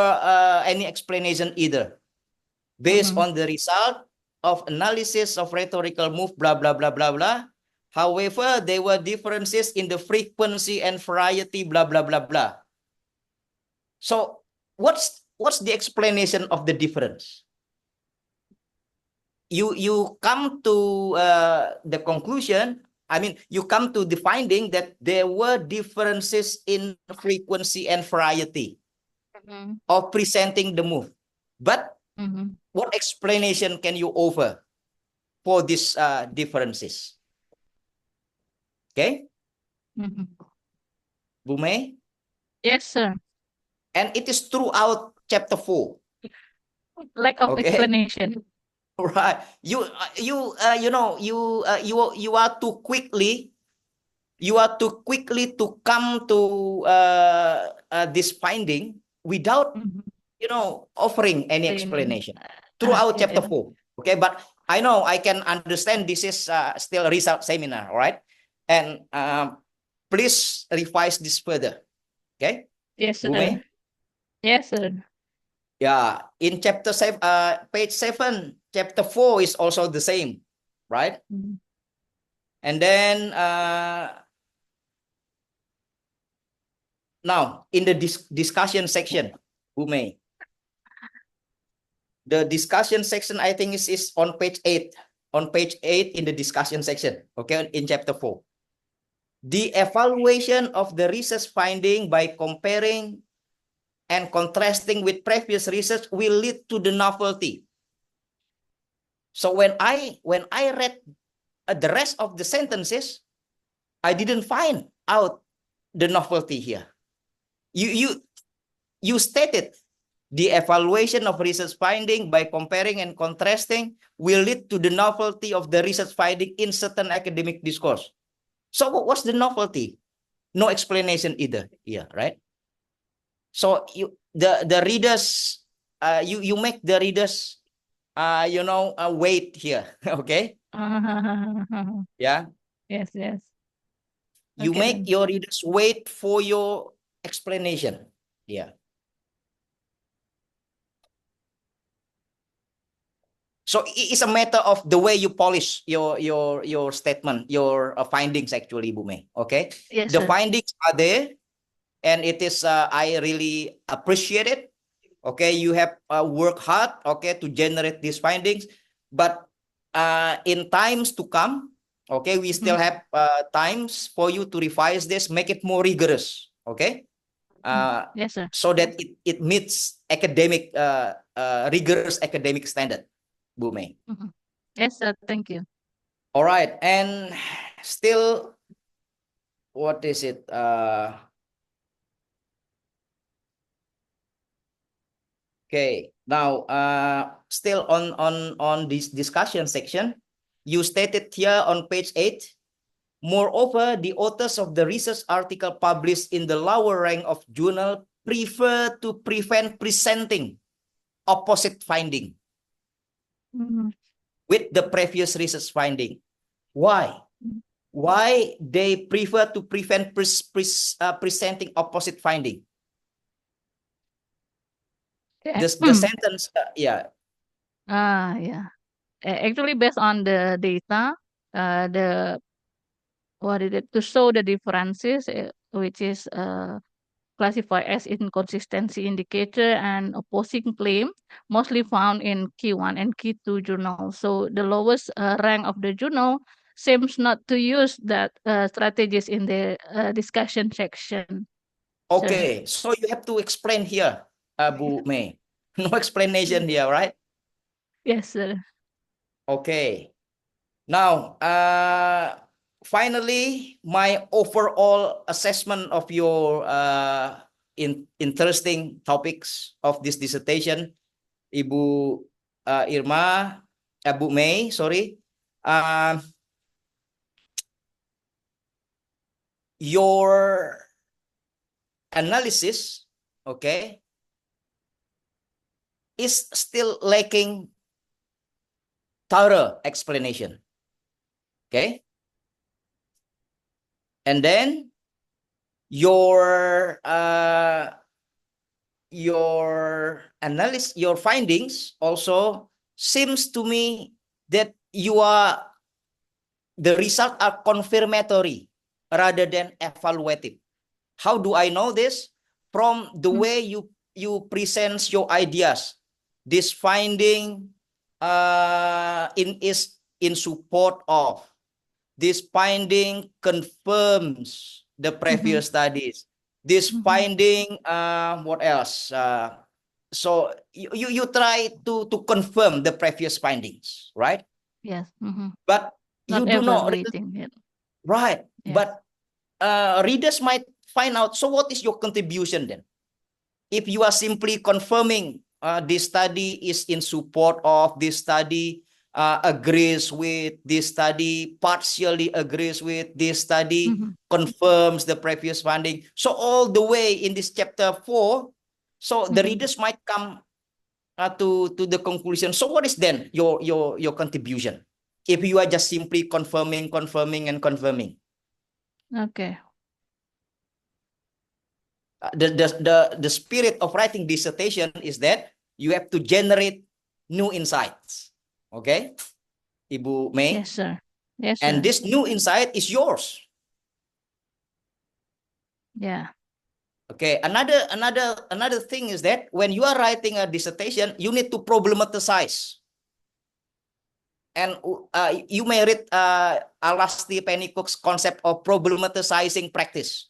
S3: any explanation either. Based on the result of analysis of rhetorical move, blah, blah, blah, blah, blah. However, there were differences in the frequency and variety, blah, blah, blah, blah. So what's the explanation of the difference? You come to the conclusion, I mean, you come to the finding that there were differences in frequency and variety of presenting the move. But what explanation can you offer for these differences? Okay, Bu Mei?
S1: Yes, sir.
S3: And it is throughout chapter 4.
S1: Lack of
S3: Okay.
S1: explanation.
S3: Right. You are too quickly to come to this finding without offering any explanation throughout chapter 4. Okay, but I know I can understand this is still a result seminar, all right? And please revise this further. Okay?
S1: Yes,
S3: Bu
S1: sir.
S3: Mei?
S1: Yes, sir.
S3: Yeah, in chapter 7, page 7, chapter 4 is also the same, right? And then now in the discussion section, Bu Mei. The discussion section, I think, is on page 8. On page 8 in the discussion section, okay, in chapter 4. The evaluation of the research finding by comparing and contrasting with previous research will lead to the novelty. So when I read the rest of the sentences, I didn't find out the novelty here. You stated the evaluation of research finding by comparing and contrasting will lead to the novelty of the research finding in certain academic discourse. So what's the novelty? No explanation either. Yeah, right. So the readers, you make the readers, wait here. Okay. Yeah.
S1: Yes, yes.
S3: You
S1: Okay,
S3: make
S1: then.
S3: your readers wait for your explanation. Yeah. So it's a matter of the way you polish your statement, your findings actually, Bu Mei. Okay.
S1: Yes,
S3: The
S1: sir.
S3: findings are there, and it is I really appreciate it. Okay, you have worked hard, okay, to generate these findings, but in times to come, okay, we still have times for you to revise this, make it more rigorous, okay,
S1: Yes, sir.
S3: so that it meets academic rigorous academic standard, Bu Mei.
S1: Yes, sir. Thank you.
S3: All right, and still, what is it? Okay, now still on this discussion section, you stated here on page 8. Moreover, the authors of the research article published in the lower rank of journal prefer to prevent presenting opposite finding with the previous research finding. Why? Why they prefer to prevent presenting opposite finding? The sentence, yeah.
S1: Yeah. Actually, based on the data, to show the differences, which is classified as inconsistency indicator and opposing claim, mostly found in Q1 and Q2 journals. So the lowest rank of the journal seems not to use that strategies in the discussion section.
S3: Okay, so you have to explain here, Bu Mei. No explanation here, right?
S1: Yes, sir.
S3: Okay. Now, finally, my overall assessment of your interesting topics of this dissertation, Ibu Irma, Bu Mei, sorry. Your analysis, okay, is still lacking thorough explanation. Okay. And then your analysis, your findings also seems to me that the results are confirmatory rather than evaluative. How do I know this? From the way you present your ideas. This finding is in support of. This finding confirms the previous studies. This finding, what else? So you try to confirm the previous findings, right?
S1: Yes.
S3: But you
S1: Not
S3: do not
S1: evaluating it.
S3: right.
S1: Yes.
S3: But readers might find out. So what is your contribution then? If you are simply confirming this study is in support of this study, agrees with this study, partially agrees with this study, confirms the previous finding. So all the way in this chapter 4, so the readers might come to the conclusion. So what is then your contribution? If you are just simply confirming, and confirming.
S1: Okay.
S3: The spirit of writing dissertation is that you have to generate new insights. Okay, Ibu May?
S1: Yes, sir. Yes, sir.
S3: And this new insight is yours.
S1: Yeah.
S3: Okay, another thing is that when you are writing a dissertation, you need to problematize. And you may read Alasti Pennycook's concept of problematizing practice.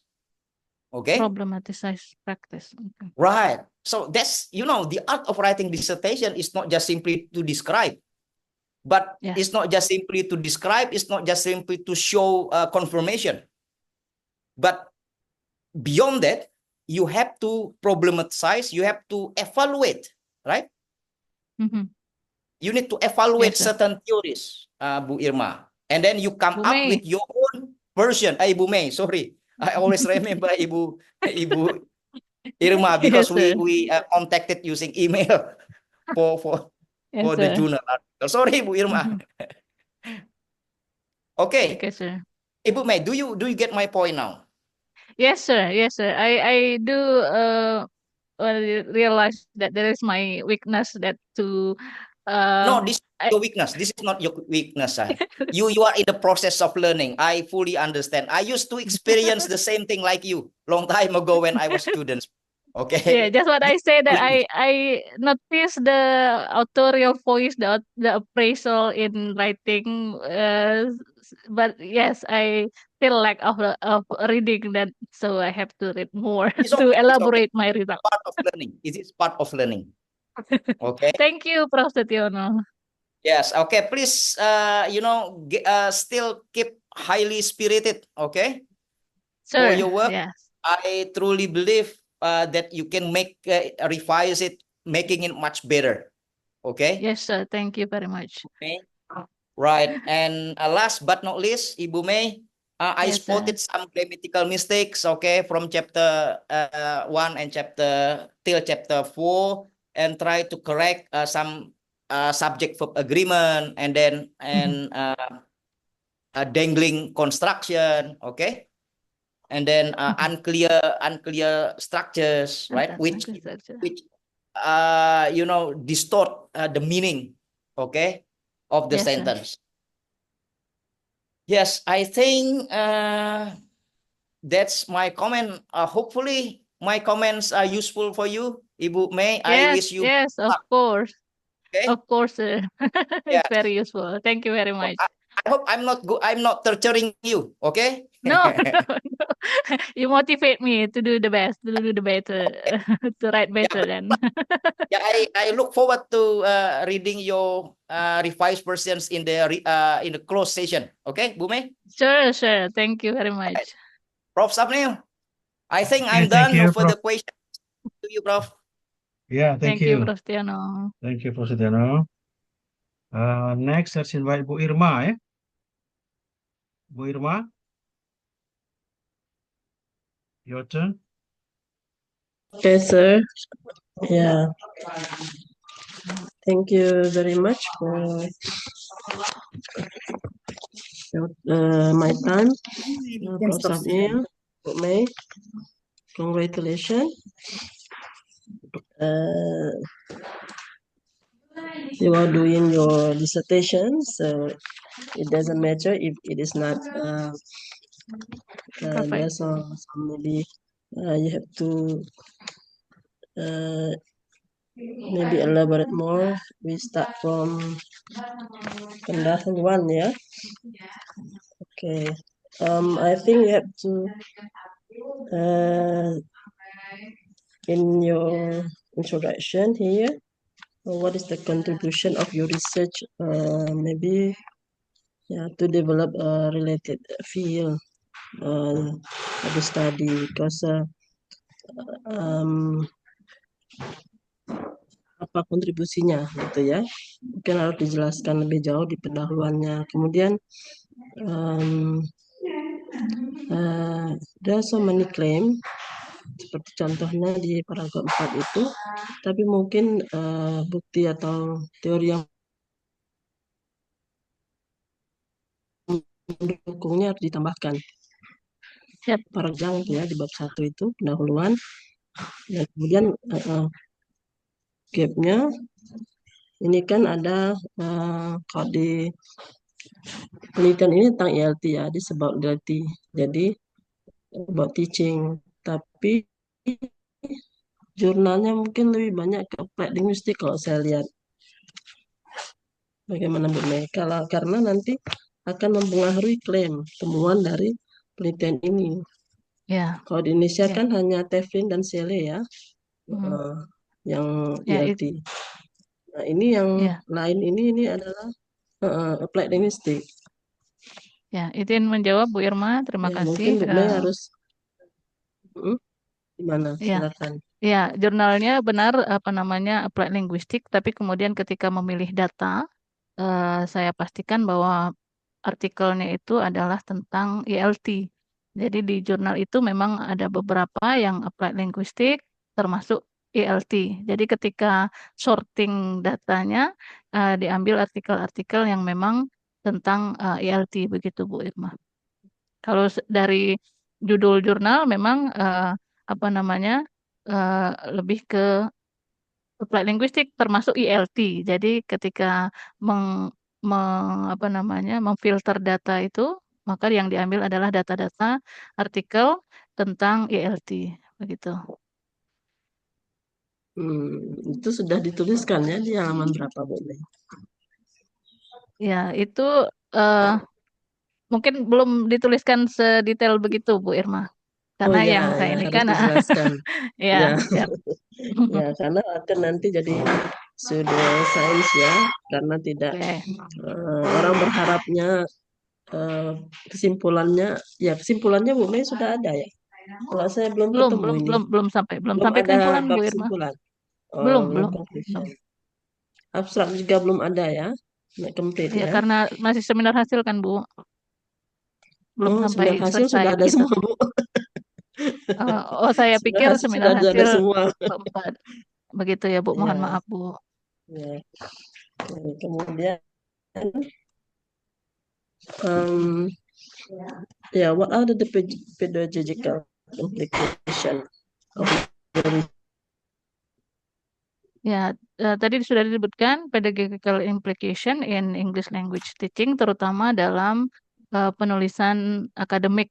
S3: Okay.
S1: Problematize practice. Okay.
S3: Right. So that's, the art of writing dissertation is not just simply to describe, but it's not just simply to describe, it's not just simply to show confirmation. But beyond that, you have to problematize, you have to evaluate, right? You need to evaluate certain theories, Bu Irma. And then you come up with your own version. Ibu May, sorry. I always remember Ibu Irma because we contacted using email for the journal article. Sorry, Bu Irma. Okay.
S1: Okay, sir.
S3: Ibu May, do you get my point now?
S1: Yes, sir. Yes, sir. I do realize that there is my weakness that to
S3: no, this is your weakness. This is not your weakness. You are in the process of learning. I fully understand. I used to experience the same thing like you long time ago when I was students. Okay.
S1: Yeah, just what I say that I noticed the authorial voice, the appraisal in writing. But yes, I feel lack of reading that, so I have to read more to elaborate my result.
S3: Part of learning. It is part of learning. Okay.
S1: Thank you, Prof. Setiono.
S3: Yes. Okay. Please, still keep highly spirited. Okay.
S1: Sir,
S3: for your work.
S1: Yes.
S3: I truly believe that you can revise it, making it much better. Okay.
S1: Yes, sir. Thank you very much.
S3: Okay. Right. And last but not least, Ibu May, I spotted some grammatical mistakes. Okay, from chapter 1 and till chapter 4, and try to correct some subject verb agreement and then dangling construction. Okay. And then unclear structures, right? Which distort the meaning, okay, of the sentence. Yes, I think that's my comment. Hopefully, my comments are useful for you, Ibu May. I wish you.
S1: Yes, of course.
S3: Okay?
S1: Of course, sir. It's very useful. Thank you very much.
S3: I hope I'm not torturing you. Okay?
S1: No, no. You motivate me to do the best, to do the better, to write better. Then.
S3: Yeah, I look forward to reading your revised versions in the closed session. Okay, Bu May?
S1: Sure. Thank you very much.
S3: Right. Prof. Sapnil, I think I'm done. No further questions to you, Prof.
S2: Yeah, thank you.
S1: Prof. Setiono.
S2: Thank you, Prof. Setiono. Next, let's invite Bu Irma. Bu Irma, your turn.
S4: Okay, sir. Yeah. Thank you very much for my time, Prof. Sapnil. Bu Mei. Congratulations. You are doing your dissertation, so it doesn't matter if it is not
S1: Perfect.
S4: there's some maybe you have to maybe elaborate more. We start from pendahan one, yeah. Okay. I think you have to in your introduction here. What is the contribution of your research? Maybe to develop a related field of the study because apa kontribusinya gitu ya. Mungkin harus dijelaskan lebih jauh di pendahuluannya. Kemudian there are so many claim seperti contohnya di paragraf 4 itu, tapi mungkin bukti atau teori yang mendukungnya harus ditambahkan.
S1: Yep.
S4: Paragraf ya di bab 1 itu pendahuluan, dan kemudian gapnya ini kan ada kalau di penelitian ini tentang ELT ya, disebut ELT, jadi about teaching, tapi jurnalnya mungkin lebih banyak ke applied linguistik kalau saya lihat. Bagaimana Bu Mei? Karena nanti akan mempengaruhi klaim temuan dari penelitian ini.
S1: Ya,
S4: Kalau di Indonesia
S1: Ya.
S4: kan hanya Tevlin dan Sele ya, yang
S1: Ya,
S4: ELT. Nah ini yang
S1: Ya.
S4: lain ini adalah applied linguistik.
S1: Ya, izin menjawab Bu Irma, terima
S4: Ya,
S1: kasih.
S4: mungkin Bu Mei harus gimana?
S1: Ya.
S4: Silakan.
S1: Ya, jurnalnya benar applied linguistik, tapi kemudian ketika memilih data, saya pastikan bahwa artikelnya itu adalah tentang ELT. Jadi di jurnal itu memang ada beberapa yang applied linguistik, termasuk ELT. Jadi ketika sorting datanya, diambil artikel-artikel yang memang tentang ELT, begitu Bu Irma. Kalau dari judul jurnal memang lebih ke applied linguistik termasuk ELT. Jadi ketika memfilter data itu, maka yang diambil adalah data-data artikel tentang ELT, begitu.
S4: Itu sudah dituliskan ya di halaman berapa Bu Mei?
S1: Ya, itu mungkin belum dituliskan sedetail begitu Bu Irma. Karena
S4: Oh ya,
S1: yang saya ini
S4: harus
S1: kan
S4: dijelaskan.
S1: ya,
S4: Ya.
S1: siap.
S4: Ya, karena akan nanti jadi pseudo sains ya, karena tidak
S1: Oke.
S4: orang berharapnya kesimpulannya Bu Mei sudah ada ya. Kalau saya belum ketemu ini.
S1: Belum sampai
S4: Belum ada
S1: kesimpulan
S4: bab
S1: Bu Irma.
S4: kesimpulan.
S1: Belum.
S4: Conclusion. Abstrak juga belum ada ya, nggak complete
S1: Ya,
S4: ya.
S1: karena masih seminar hasil kan Bu. Belum sampai
S4: Seminar hasil
S1: selesai
S4: sudah ada
S1: begitu.
S4: semua Bu.
S1: Saya pikir
S4: Hasil
S1: seminar
S4: sudah ada
S1: hasil
S4: semua.
S1: keempat. Begitu ya Bu, mohon
S4: Ya.
S1: maaf Bu.
S4: Ya. Kemudian what are the pedagogical implication of
S1: Ya, tadi sudah disebutkan pedagogical implication in English language teaching, terutama dalam penulisan akademik.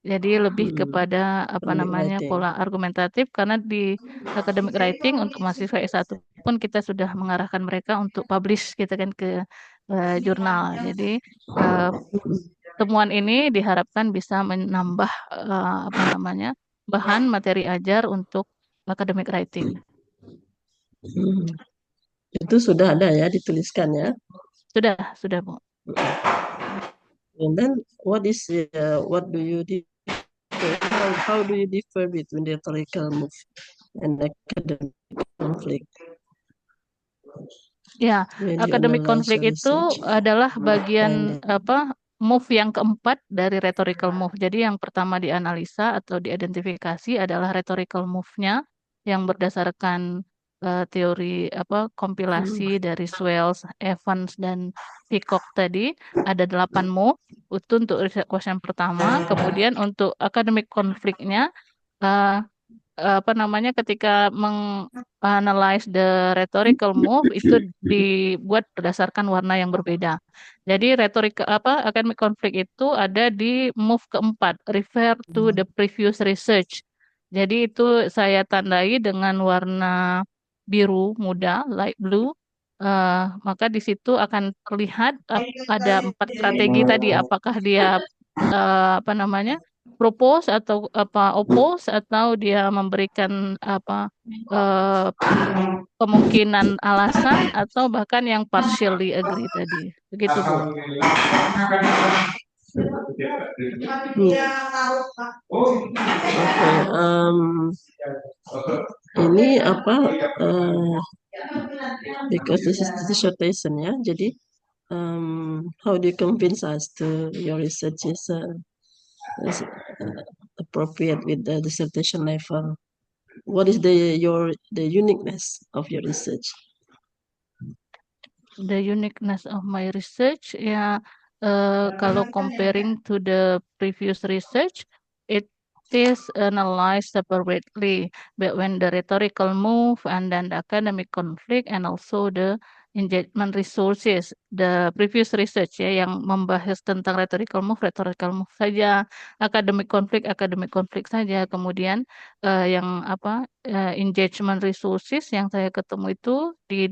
S1: Jadi lebih kepada
S4: academic writing.
S1: pola argumentatif, karena di academic writing untuk mahasiswa S1 pun kita sudah mengarahkan mereka untuk publish gitu kan ke jurnal. Jadi temuan ini diharapkan bisa menambah bahan materi ajar untuk academic writing.
S4: Itu sudah ada ya dituliskan ya.
S1: Sudah Bu.
S4: And then what do you how do you differ between the rhetorical move and academic conflict?
S1: Ya,
S4: When you
S1: academic
S4: analyze
S1: conflict
S4: your
S1: itu
S4: research,
S1: adalah
S4: you
S1: bagian
S4: find
S1: move yang keempat dari rhetorical move. Jadi yang pertama dianalisa atau diidentifikasi adalah rhetorical move-nya yang berdasarkan teori kompilasi dari Swales, Evans dan Peacock tadi ada 8 move itu untuk research question pertama. Kemudian untuk academic konfliknya ketika menganalyze the rhetorical move itu dibuat berdasarkan warna yang berbeda. Jadi academic conflict itu ada di move keempat, refer to the previous research. Jadi itu saya tandai dengan warna biru muda, light blue. Maka di situ akan terlihat ada 4 strategi tadi, apakah dia propose atau oppose atau dia memberikan eh, kemungkinan alasan atau bahkan yang partially agree tadi. Begitu, Bu.
S4: Ini because this is dissertation ya, jadi how do you convince us to your research is appropriate with the dissertation level? What is the uniqueness of your research?
S1: The uniqueness of my research, kalau comparing to the previous research, it is analyzed separately between the rhetorical move and then the academic conflict and also the engagement resources. The previous research yang membahas tentang rhetorical move saja, academic conflict saja. Kemudian yang engagement resources yang saya ketemu itu di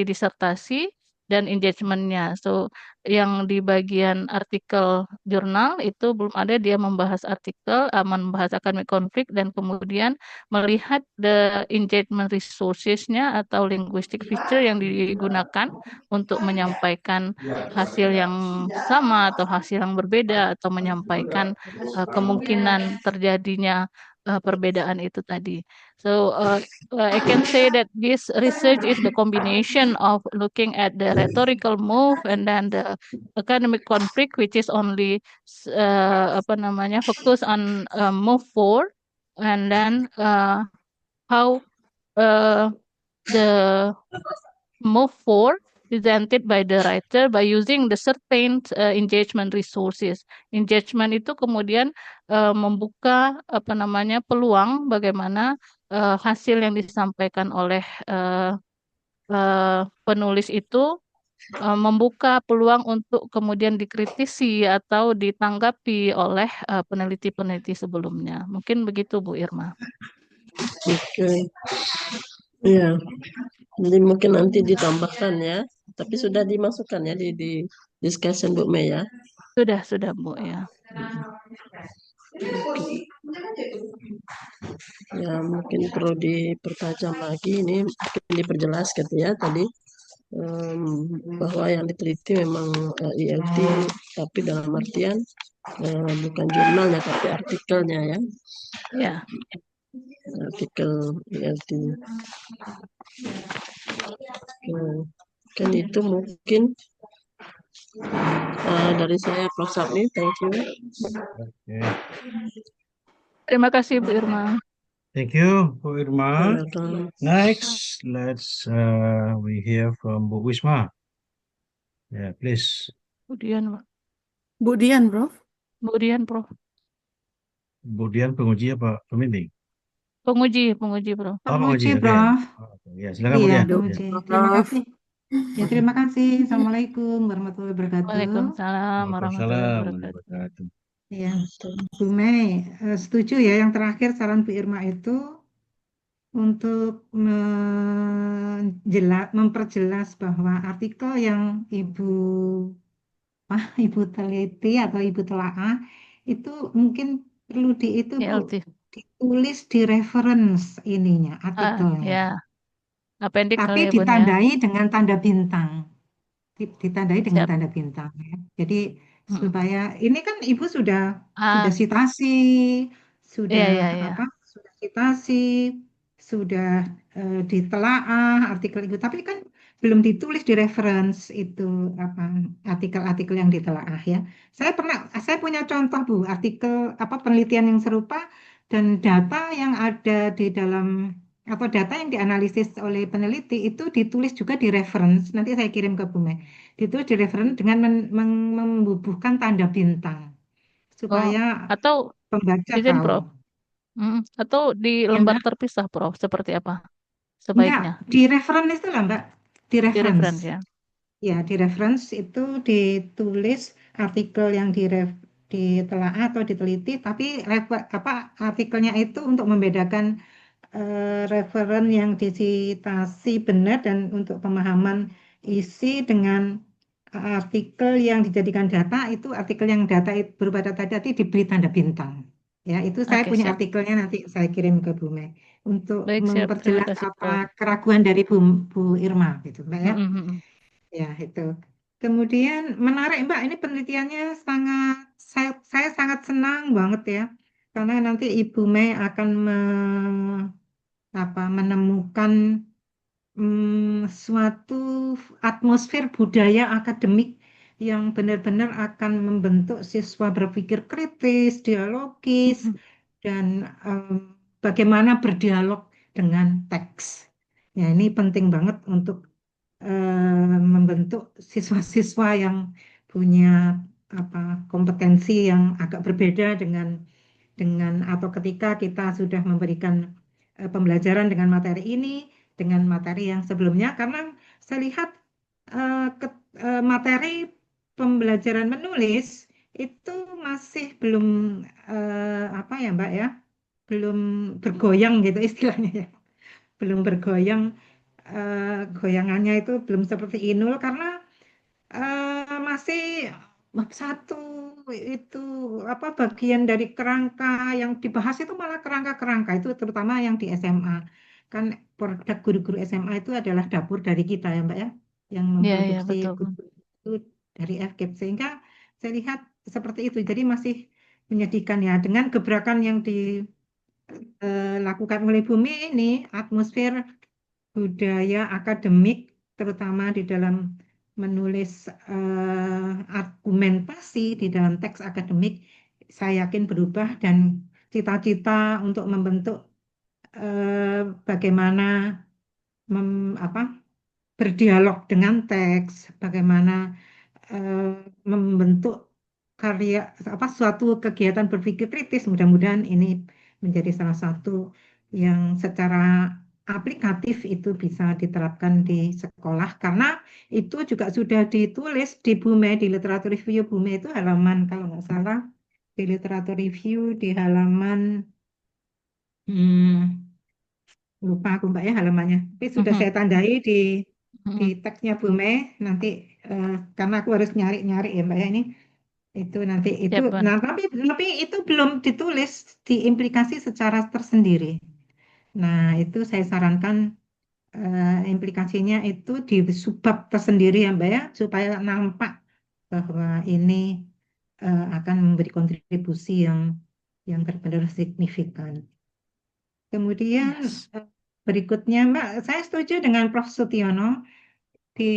S1: disertasi dan engagementnya. So yang di bagian artikel jurnal itu belum ada, dia membahas artikel, membahas academic conflict dan kemudian melihat the engagement resources-nya atau linguistic feature yang digunakan untuk menyampaikan hasil yang sama atau hasil yang berbeda atau menyampaikan kemungkinan terjadinya perbedaan itu tadi. So I can say that this research is the combination of looking at the rhetorical move and then the academic conflict, which is only focus on move 4, and then how the move 4 presented by the writer by using the certain engagement resources. Engagement itu kemudian membuka peluang bagaimana hasil yang disampaikan oleh penulis itu membuka peluang untuk kemudian dikritisi atau ditanggapi oleh peneliti-peneliti sebelumnya. Mungkin begitu, Bu Irma.
S4: Oke. Iya. Jadi mungkin nanti ditambahkan ya. Tapi sudah dimasukkan ya di discussion Bu Mei ya.
S1: Sudah Bu ya.
S4: Ya mungkin perlu dipertajam lagi, ini mungkin diperjelas gitu ya tadi bahwa yang diteliti memang ILT, tapi dalam artian bukan jurnalnya tapi artikelnya ya.
S1: Ya.
S4: Artikel ILT. Kan itu mungkin dari saya, Prof. Sapni, thank you.
S2: Okay.
S1: Terima kasih Bu Irma.
S2: Thank you, Bu Irma.
S4: Welcome.
S2: Next, we hear from Bu Wisma. Yeah, please.
S1: Bu Dian, Pak.
S5: Bu Dian, Prof.
S1: Bu Dian, Prof.
S2: Bu Dian penguji apa pembimbing?
S1: Penguji, Prof.
S2: Penguji, oke.
S5: Prof.
S2: Ya, silakan Bu
S5: Iya,
S2: Dian.
S5: penguji.
S2: Ya.
S5: Terima kasih. Ya, terima kasih. Assalamualaikum warahmatullahi wabarakatuh.
S1: Waalaikumsalam warahmatullahi
S2: Waalaikumsalam
S1: wabarakatuh.
S2: warahmatullahi wabarakatuh.
S5: Ya, Bu Mei, setuju ya yang terakhir saran Bu Irma itu untuk memperjelas bahwa artikel yang Ibu teliti atau Ibu telaah itu mungkin perlu
S1: ILT.
S5: ditulis di reference ininya artikelnya.
S1: Ya. Appendix
S5: Tapi
S1: kali ya, Bun, ya.
S5: ditandai dengan tanda bintang. Ditandai dengan
S1: Siap.
S5: tanda bintang ya. Jadi
S1: Hmm.
S5: supaya ini kan Ibu sudah
S1: Ah,
S5: sitasi,
S1: iya.
S5: sudah sitasi, sudah ditelaah artikel itu, tapi kan belum ditulis di reference itu artikel-artikel yang ditelaah ya. Saya punya contoh Bu, artikel penelitian yang serupa dan data yang ada di dalam atau data yang dianalisis oleh peneliti itu ditulis juga di reference. Nanti saya kirim ke Bu Mei. Ditulis di reference dengan membubuhkan tanda bintang
S1: Oh,
S5: supaya
S1: atau
S5: pembaca
S1: izin
S5: tahu.
S1: Prof. Atau di
S5: Ya,
S1: lembar
S5: Mbak?
S1: terpisah Prof. Seperti apa
S5: Enggak,
S1: sebaiknya?
S5: di reference itu lah Mbak. Di
S1: Di
S5: reference.
S1: reference ya.
S5: Ya, di reference itu ditulis artikel yang ditelaah atau diteliti, tapi artikelnya itu untuk membedakan referen yang disitasi benar dan untuk pemahaman isi dengan artikel yang dijadikan data itu artikel yang berupa data tadi diberi tanda bintang. Ya, itu saya
S1: Oke,
S5: punya
S1: siap.
S5: artikelnya nanti saya kirim ke Bu Mei untuk
S1: Baik, siap. Terima
S5: memperjelas
S1: kasih
S5: apa
S1: Prof.
S5: keraguan dari Bu Irma gitu, Mbak ya.
S1: Mm-mm.
S5: Ya, itu. Kemudian menarik Mbak, ini penelitiannya saya sangat senang banget ya. Karena nanti Ibu Mei akan menemukan suatu atmosfer budaya akademik yang benar-benar akan membentuk siswa berpikir kritis, dialogis,
S1: Mm-mm.
S5: dan bagaimana berdialog dengan teks. Ya, ini penting banget untuk membentuk siswa-siswa yang punya kompetensi yang agak berbeda dengan atau ketika kita sudah memberikan pembelajaran dengan materi ini dengan materi yang sebelumnya karena saya lihat materi pembelajaran menulis itu masih belum ya Mbak ya belum bergoyang gitu istilahnya ya belum bergoyang goyangannya itu belum seperti Inul karena masih bab satu itu bagian dari kerangka yang dibahas itu malah kerangka-kerangka itu terutama yang di SMA kan produk guru-guru SMA itu adalah dapur dari kita ya Mbak ya yang
S1: Iya, iya,
S5: memproduksi
S1: betul.
S5: guru itu dari FKIP sehingga saya lihat seperti itu jadi masih menyedihkan ya dengan gebrakan yang dilakukan oleh Bumi ini atmosfer budaya akademik, terutama di dalam menulis argumentasi di dalam teks akademik, saya yakin berubah dan cita-cita untuk membentuk bagaimana berdialog dengan teks, bagaimana eh, membentuk karya suatu kegiatan berpikir kritis. Mudah-mudahan ini menjadi salah satu yang secara aplikatif itu bisa diterapkan di sekolah karena itu juga sudah ditulis di Bume di literatur review Bume itu halaman kalau nggak salah di literatur review di halaman hmm, lupa aku Mbak ya halamannya tapi sudah
S1: Mhm.
S5: saya tandai di
S1: Mhm.
S5: teksnya Bume nanti eh, karena aku harus nyari-nyari ya Mbak ya ini itu nanti itu
S1: Siap, Bun.
S5: nah tapi itu belum ditulis diimplikasi secara tersendiri. Nah, itu saya sarankan implikasinya itu di subbab tersendiri ya Mbak ya supaya nampak bahwa ini akan memberi kontribusi yang benar-benar signifikan. Kemudian
S1: Yes.
S5: berikutnya Mbak, saya setuju dengan Prof. Sutiono di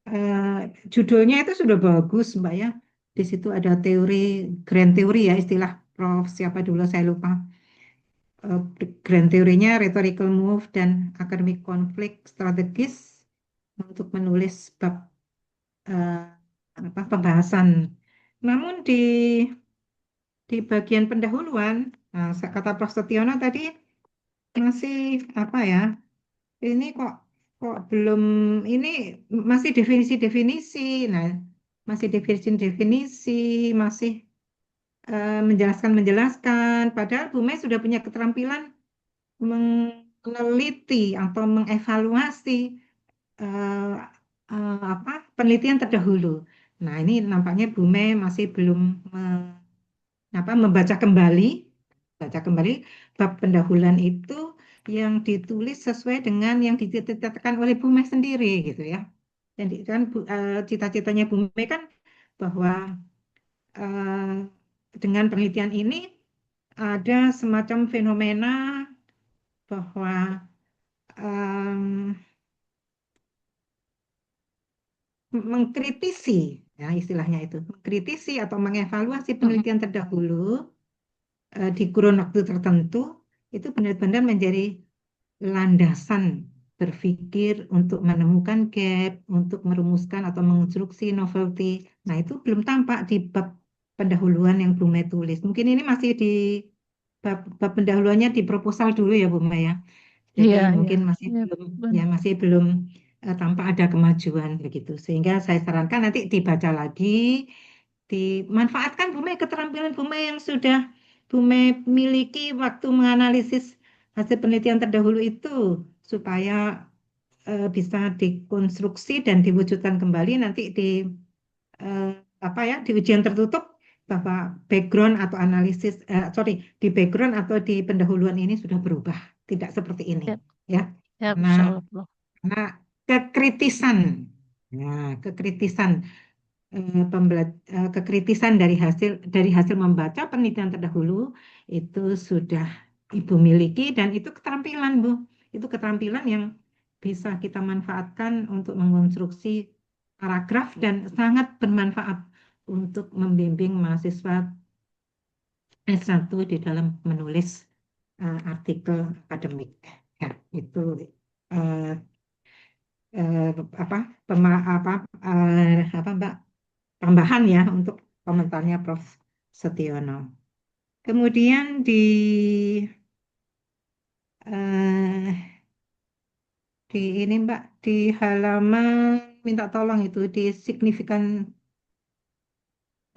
S5: eh, judulnya itu sudah bagus, Mbak ya. Di situ ada teori, grand teori ya istilah Prof. Siapa dulu saya lupa. Grand teorinya rhetorical move dan academic conflict strategis untuk menulis bab eh, pembahasan. Namun di bagian pendahuluan, nah, kata Prof. Setiono tadi masih ya? Ini kok belum ini masih definisi-definisi. Nah, masih definisi-definisi, masih menjelaskan. Padahal Bu Mei sudah punya keterampilan meneliti atau mengevaluasi eh, penelitian terdahulu. Nah, ini nampaknya Bu Mei masih belum baca kembali bab pendahuluan itu yang ditulis sesuai dengan yang ditetapkan oleh Bu Mei sendiri gitu ya. Dan kan cita-citanya Bu Mei kan bahwa eh, dengan penelitian ini ada semacam fenomena bahwa em, mengkritisi ya istilahnya itu mengkritisi atau mengevaluasi
S1: Mhm.
S5: penelitian terdahulu di kurun waktu tertentu itu benar-benar menjadi landasan berpikir untuk menemukan gap, untuk merumuskan atau menginstruksi novelty. Nah, itu belum tampak di bab pendahuluan yang Bu Mei tulis. Mungkin ini masih di bab pendahuluannya di proposal dulu ya Bu Mei ya. Jadi
S1: Iya,
S5: mungkin masih
S1: iya,
S5: belum
S1: benar.
S5: masih belum tampak ada kemajuan begitu. Sehingga saya sarankan nanti dibaca lagi, dimanfaatkan Bu Mei keterampilan Bu Mei yang sudah Bu Mei miliki waktu menganalisis hasil penelitian terdahulu itu supaya bisa dikonstruksi dan diwujudkan kembali nanti di eh, apa ya di ujian tertutup bahwa background atau analisis sorry di background atau di pendahuluan ini sudah berubah, tidak seperti ini
S1: Yap,
S5: ya,
S1: yap,
S5: karena
S1: insyaallah.
S5: karena kekritisan, nah kekritisan kekritisan dari hasil membaca penelitian terdahulu itu sudah Ibu miliki dan itu keterampilan Bu, itu keterampilan yang bisa kita manfaatkan untuk mengonstruksi paragraf dan sangat bermanfaat untuk membimbing mahasiswa S1 di dalam menulis artikel akademik. Ya, itu eh, eh, apa, apa Mbak, tambahan ya untuk komentarnya Prof. Setiono. Kemudian eh, di ini Mbak di halaman minta tolong itu di signifikan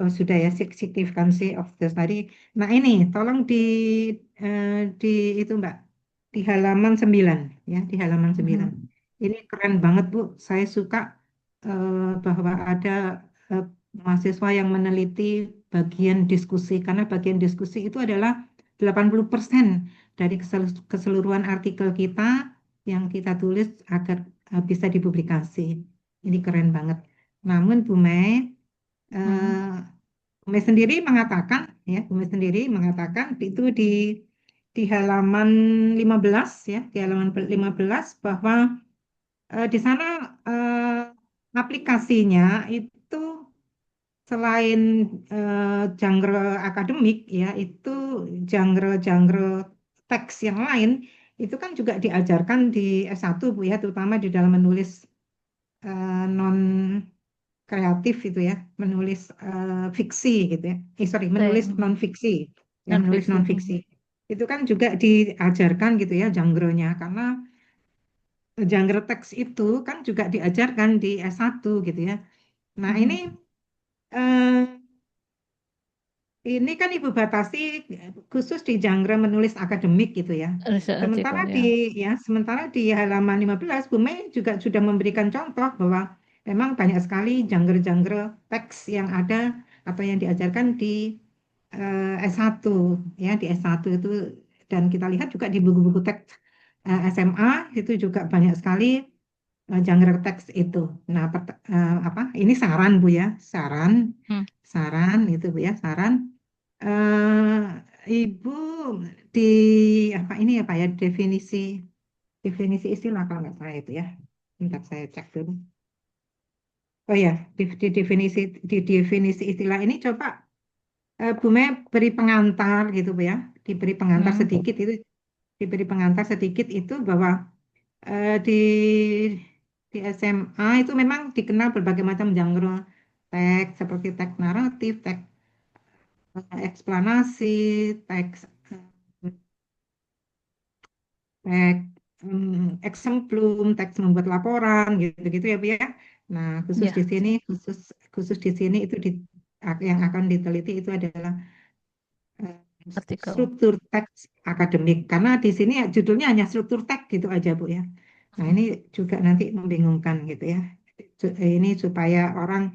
S5: sudah ya signifikansi of the study. Nah ini tolong eh, di itu Mbak di halaman 9 ya di halaman 9.
S1: Mhm.
S5: Ini keren banget Bu. Saya suka bahwa ada eh, mahasiswa yang meneliti bagian diskusi karena bagian diskusi itu adalah 80% dari keseluruhan artikel kita yang kita tulis agar bisa dipublikasi. Ini keren banget. Namun Bu Mei
S1: Mhm.
S5: Bume sendiri mengatakan, ya, Bume sendiri mengatakan itu di halaman 15 ya, di halaman 15 bahwa di sana aplikasinya itu selain genre akademik ya, itu genre-genre teks yang lain itu kan juga diajarkan di S1 Bu ya, terutama di dalam menulis non kreatif itu ya, menulis fiksi gitu ya. Sorry, menulis
S1: Saya
S5: non fiksi, ya
S1: non
S5: menulis
S1: fiksi.
S5: non fiksi. Itu kan juga diajarkan gitu ya genre-nya karena genre teks itu kan juga diajarkan di S1 gitu ya. Nah,
S1: Mhm.
S5: eh, ini kan Ibu batasi khusus di genre menulis akademik gitu ya.
S1: Research
S5: Sementara
S1: artikel
S5: di
S1: ya.
S5: sementara di halaman 15 Bu Mei juga sudah memberikan contoh bahwa memang banyak sekali genre-genre teks yang ada atau yang diajarkan di S1 ya di S1 itu dan kita lihat juga di buku-buku teks SMA itu juga banyak sekali genre teks itu. Nah, apa? Ini saran Bu ya, saran,
S1: Hmm.
S5: saran itu Bu ya, saran. Ibu di apa ini ya Pak ya definisi istilah kalau nggak salah itu ya. Bentar saya cek dulu. Oh ya, di definisi istilah ini coba Bu Mei beri pengantar gitu Bu ya, diberi pengantar
S1: Hmm.
S5: sedikit itu, diberi pengantar sedikit itu bahwa di SMA itu memang dikenal berbagai macam genre teks seperti teks naratif, teks eksplanasi, teks teks eksemplum, teks membuat laporan gitu-gitu ya Bu ya. Nah, khusus di
S1: Ya,
S5: sini khusus khusus di sini itu yang akan diteliti itu adalah eh,
S1: artikel.
S5: struktur teks akademik karena di sini ya judulnya hanya struktur teks gitu aja Bu ya. Nah, ini juga nanti membingungkan gitu ya. Ini supaya orang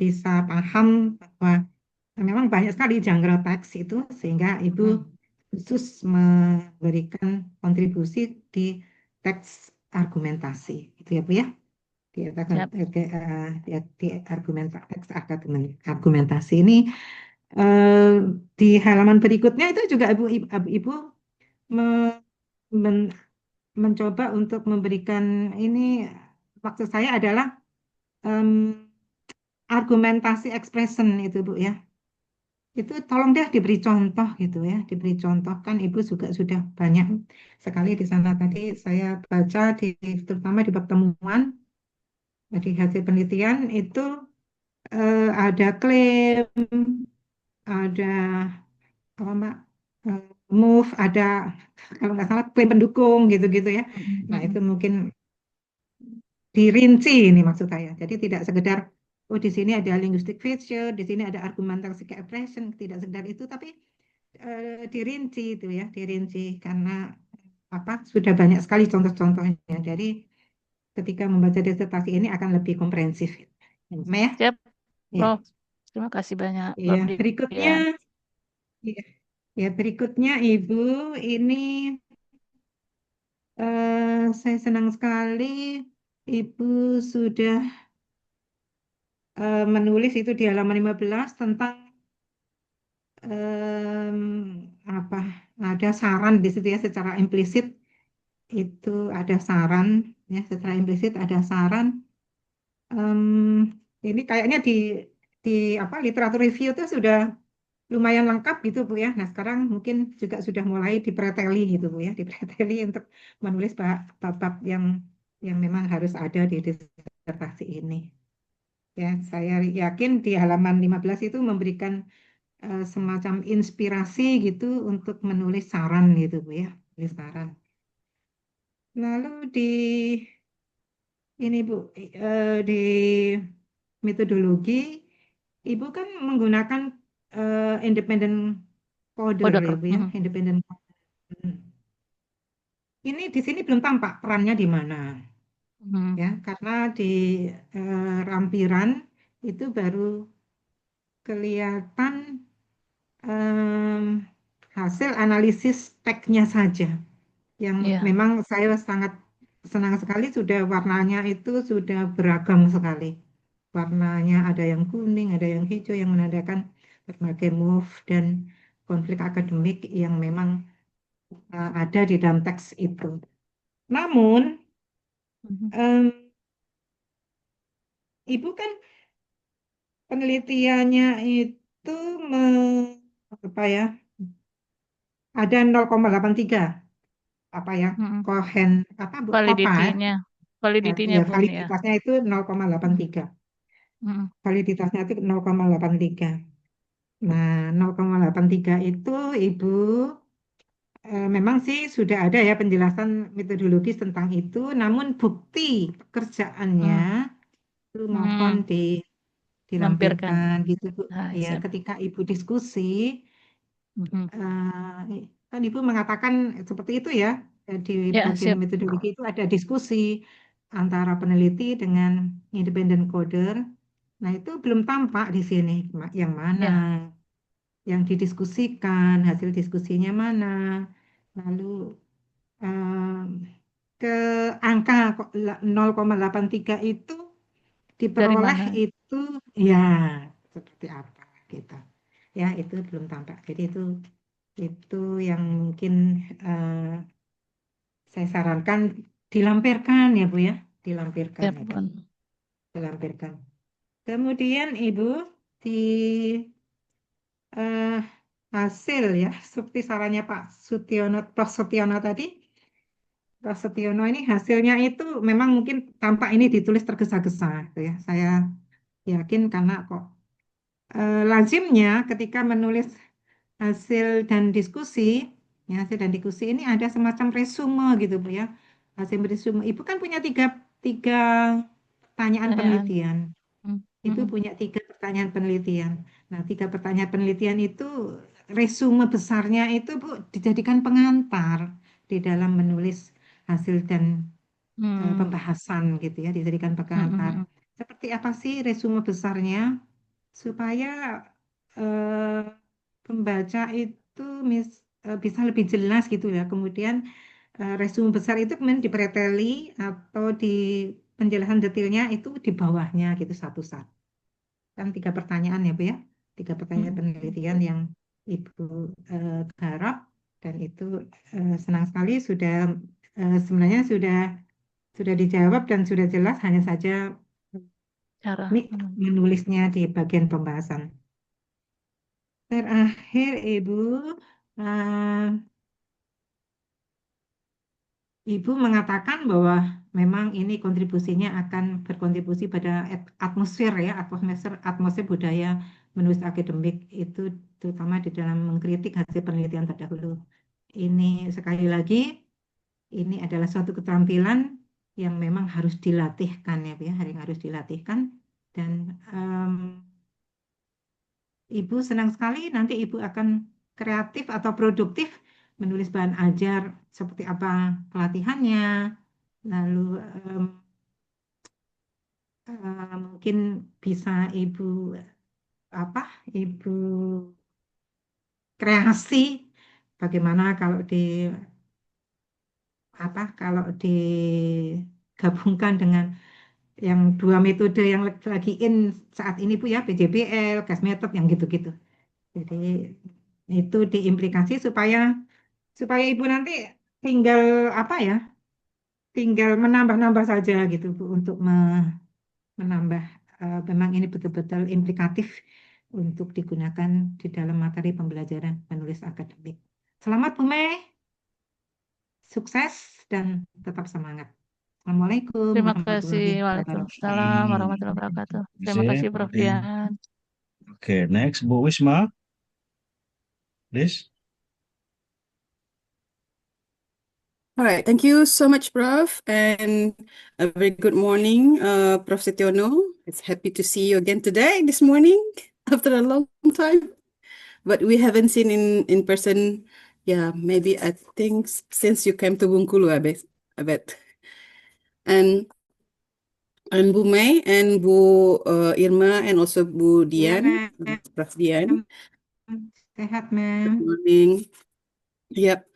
S5: bisa paham bahwa memang banyak sekali genre teks itu sehingga Ibu
S1: Hmm.
S5: khusus memberikan kontribusi di teks argumentasi itu ya Bu ya di,
S1: Siap.
S5: di teks argumentasi ini eh, di halaman berikutnya itu juga Ibu me- men- mencoba untuk memberikan ini maksud saya adalah em, argumentasi expression itu Bu ya itu tolong deh diberi contoh gitu ya, diberi contoh kan Ibu juga sudah banyak sekali di sana tadi saya baca terutama di pertemuan di hasil penelitian itu ada klaim, ada apa Mbak, eh, move, ada kalau nggak salah klaim pendukung gitu-gitu ya. Nah itu
S1: Mm-mm.
S5: mungkin dirinci ini maksud saya. Jadi tidak sekedar oh di sini ada linguistic feature, di sini ada argumentasi expression, tidak sekedar itu, tapi dirinci itu ya, dirinci karena apa sudah banyak sekali contoh-contohnya. Jadi ketika membaca disertasi ini akan lebih komprehensif. Ya,
S1: Siap,
S5: ya,
S1: Prof. Terima kasih banyak,
S5: ya.
S1: Prof.
S5: Berikutnya,
S1: Dian.
S5: ya, ya, berikutnya Ibu ini saya senang sekali Ibu sudah menulis itu di halaman 15 tentang em, apa ada saran di situ ya secara implisit itu ada saran ya secara implisit ada saran. Em, ini kayaknya di apa literatur review itu sudah lumayan lengkap gitu Bu ya. Nah sekarang mungkin juga sudah mulai dipreteli gitu Bu ya, dipreteli untuk menulis bab-bab yang memang harus ada di disertasi ini. Ya, saya yakin di halaman 15 itu memberikan semacam inspirasi gitu untuk menulis saran gitu Bu ya, menulis saran. Lalu di ini Bu, di metodologi, Ibu kan menggunakan independent coder
S1: Order.
S5: ya Bu ya, independent coder. Ini di sini belum tampak perannya di mana
S1: Mhm.
S5: ya, karena di rampiran itu baru kelihatan em, hasil analisis teksnya saja, yang
S1: Iya,
S5: memang saya sangat senang sekali sudah warnanya itu sudah beragam sekali. Warnanya ada yang kuning, ada yang hijau yang menandakan berbagai move dan konflik akademik yang memang ada di dalam teks itu. Namun,
S1: Mhm.
S5: em, Ibu kan penelitiannya itu apa ya? Ada 0,83 apa ya?
S1: Mhm.
S5: Kohen apa Bu? Kopa ya?
S1: Validity-nya, validity-nya
S5: Ya,
S1: Bun ya.
S5: validitasnya itu
S1: Mhm.
S5: 0,83.
S1: Mhm.
S5: Validitasnya itu 0,83. Nah, 0,83 itu Ibu memang sih sudah ada ya penjelasan metodologis tentang itu, namun bukti pekerjaannya
S1: Mhm.
S5: itu mohon
S1: Mhm. Lampirkan.
S5: dilampirkan gitu Bu.
S1: Ah,
S5: Ya,
S1: siap.
S5: ketika Ibu diskusi,
S1: Mhm.
S5: kan Ibu mengatakan seperti itu ya, di
S1: Ya,
S5: bagian
S1: siap.
S5: metodologi itu ada diskusi antara peneliti dengan independent coder. Nah, itu belum tampak di sini, yang mana
S1: Ya,
S5: yang didiskusikan, hasil diskusinya mana. Lalu em, ke angka 0,83 itu
S1: dari
S5: diperoleh
S1: mana?
S5: itu ya seperti apa gitu. Ya, itu belum tampak. Jadi itu yang mungkin eh, saya sarankan dilampirkan ya Bu ya, dilampirkan
S1: Siap,
S5: itu,
S1: Bun.
S5: dilampirkan. Kemudian Ibu di eh, hasil ya, seperti sarannya Pak Sutiono, Prof. Sutiono tadi, Prof. Sutiono ini hasilnya itu memang mungkin tampak ini ditulis tergesa-gesa, gitu ya. Saya yakin karena kok lazimnya ketika menulis hasil dan diskusi, ya hasil dan diskusi ini ada semacam resume gitu Bu ya. Hasil resume, Ibu kan punya tiga pertanyaan
S1: Pertanyaan.
S5: penelitian. Itu
S1: Mhm.
S5: punya tiga pertanyaan penelitian. Nah, tiga pertanyaan penelitian itu resume besarnya itu Bu dijadikan pengantar di dalam menulis hasil dan
S1: Mhm.
S5: pembahasan gitu ya, dijadikan pengantar.
S1: Mhm.
S5: Seperti apa sih resume besarnya supaya eh, pembaca itu bisa lebih jelas gitu ya. Kemudian resume besar itu kemudian dipreteli atau di penjelasan detailnya itu di bawahnya gitu satu-satu. Kan tiga pertanyaan ya Bu ya, tiga pertanyaan
S1: Mhm.
S5: penelitian yang Ibu garap dan itu senang sekali sudah sebenarnya sudah dijawab dan sudah jelas hanya saja
S1: Cara.
S5: teknik menulisnya di bagian pembahasan. Terakhir, Ibu, eh, Ibu mengatakan bahwa memang ini kontribusinya akan berkontribusi pada atmosfer ya, atmosfer budaya menulis akademik itu terutama di dalam mengkritik hasil penelitian terdahulu. Ini sekali lagi, ini adalah suatu keterampilan yang memang harus dilatihkan ya, Bu, ya, yang harus dilatihkan. Dan Ibu senang sekali nanti Ibu akan kreatif atau produktif menulis bahan ajar seperti apa pelatihannya, lalu mungkin bisa Ibu Ibu kreasi bagaimana kalau kalau digabungkan dengan yang dua metode yang lagi in saat ini Bu ya, PJBL, gas method yang gitu-gitu. Jadi itu diimplikasi supaya Ibu nanti tinggal tinggal menambah-nambah saja gitu Bu untuk menambah memang ini betul-betul implikatif untuk digunakan di dalam materi pembelajaran menulis akademik. Selamat Bu Mei, sukses dan tetap semangat. Assalamualaikum
S1: Terima
S5: warahmatullahi
S1: kasih.
S5: wabarakatuh.
S1: Waalaikumsalam warahmatullahi wabarakatuh. Terima kasih, Prof. Dian.
S2: Okay, next, Bu Wisma, please.
S6: All right, thank you so much, Prof. And a very good morning, Prof. Setiono. It's happy to see you again this morning, after a long time. But we haven't seen in person, yeah, maybe I think since you came to Bengkulu, I bet. And Bu Mei and Bu Irma and also Bu Dian, Prof. Dian.
S5: Sehat,
S6: Good
S5: Ma'am.
S6: morning. Yep.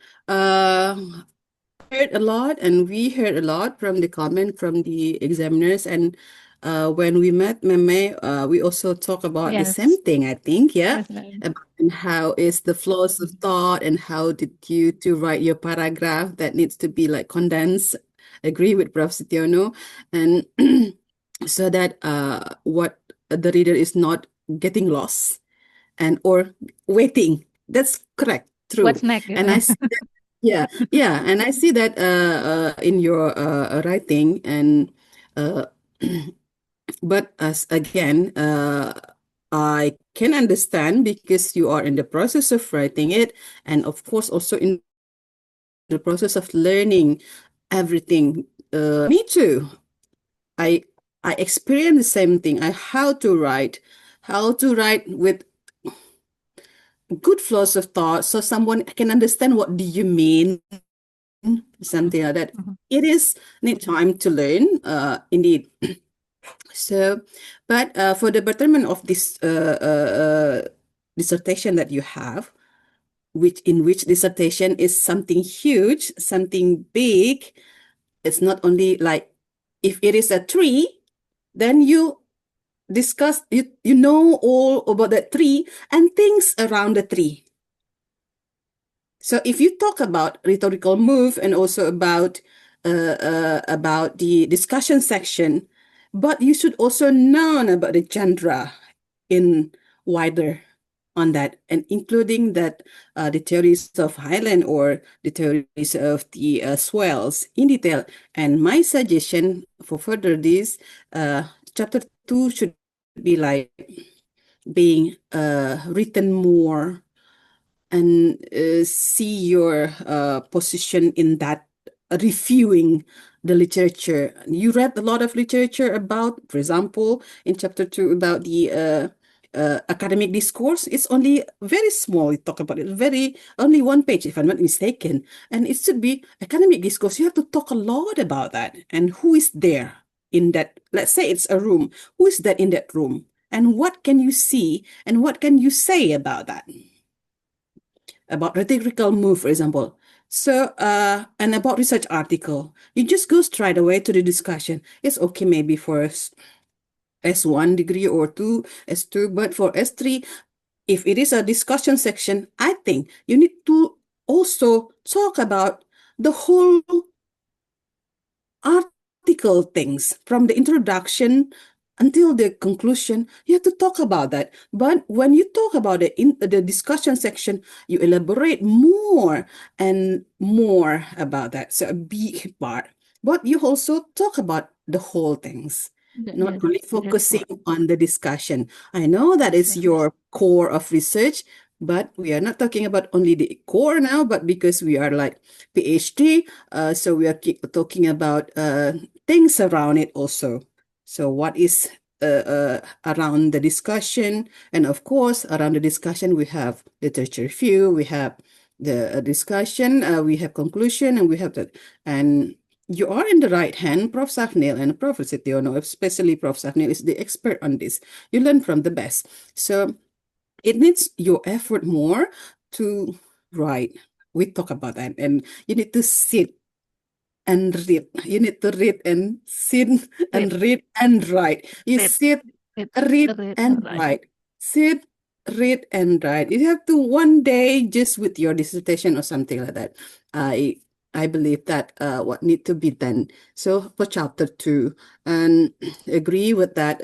S6: Heard a lot, and we heard a lot from the comment from the examiners. And when we met Meme, we also talk about the
S1: Yes.
S6: same thing, I think, yeah,
S1: Yes, ma'am.
S6: about and how is the flows of thought and how did you to write your paragraph that needs to be like condensed. Agree with Prof. Setiono, and so that what the reader is not getting lost and or waiting. That's correct, true.
S1: What's next? Gitu.
S6: And I see that, yeah, and I see that in your writing, and but as again, I can understand because you are in the process of writing it, and of course also in the process of learning everything. Me too. I experience the same thing. How to write with good flows of thought, so someone can understand what do you mean, something like that.
S1: Mhm.
S6: It is need time to learn, indeed. So, but for the betterment of this dissertation that you have, which dissertation is something huge, something big. It's not only like if it is a tree, then you discuss, you know all about that tree and things around the tree. So if you talk about rhetorical move and also about the discussion section, but you should also know about the genre in wider on that, and including that the theories of highland or the theories of the swells in detail. And my suggestion for further this, chapter 2 should be like being written more and see your position in that, reviewing the literature. You read a lot of literature about, for example, in chapter 2 about the academic discourse. It's only very small. You talk about it only one page, if I'm not mistaken. And it should be academic discourse. You have to talk a lot about that. And who is there in that? Let's say it's a room. Who is that in that room? And what can you see? And what can you say about that? About rhetorical move, for example. So, and about research article, you just go straight away to the discussion. It's okay maybe for S1 degree or S2, but for S3, if it is a discussion section, I think you need to also talk about the whole article things from the introduction until the conclusion, you have to talk about that. But when you talk about it in the discussion section, you elaborate more and more about that. So a big part. But you also talk about the whole things, not
S1: Yes,
S6: only
S1: that's
S6: focusing
S1: correct.
S6: on the discussion. I know that is
S1: Yes.
S6: your core of research, but we are not talking about only the core now, but because we are like PhD, so we are talking about things around it also. So what is around the discussion, and of course around the discussion we have literature review, we have the discussion, we have conclusion, and we have the, and you are in the right hand. Prof. Safnil and Prof. Setiono, especially Prof. Safnil is the expert on this. You learn from the best. So it needs your effort more to write. We talk about that, and you need to sit and read. You need to read and sit and read and write. You
S1: Read,
S6: sit,
S1: read,
S6: read
S1: read,
S6: and
S1: right.
S6: write. Sit, read and write. You have to one day just with your dissertation or something like that. I believe that what need to be done. So for chapter 2, and agree with that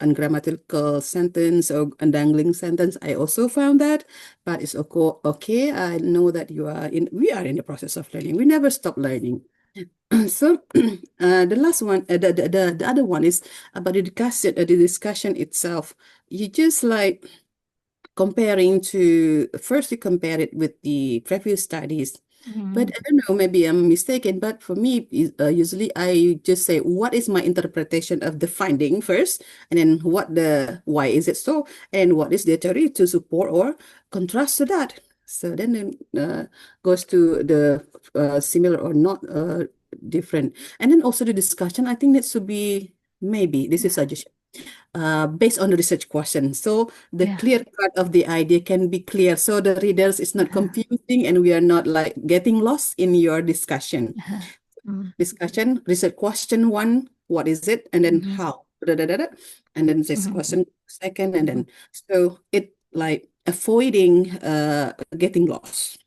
S6: ungrammatical sentence or undangling sentence. I also found that, but it's okay. I know that we are in the process of learning. We never stop learning. So the last one, the other one is about the discussion itself. You just like comparing to, first you compare it with the previous studies. But I don't know, maybe I'm mistaken, but for me, usually I just say, what is my interpretation of the finding first, and then why is it so, and what is the theory to support or contrast to that. So then goes to the similar or not different. And then also the discussion, I think needs to be, maybe, this is suggestion, based on the research question. So the
S1: Yeah.
S6: clear cut of the idea can be clear, so the readers is not confusing and we are not like getting lost in your discussion. Discussion, research question 1, what is it, and then how, and then this question 2nd, and then so it like avoiding getting lost,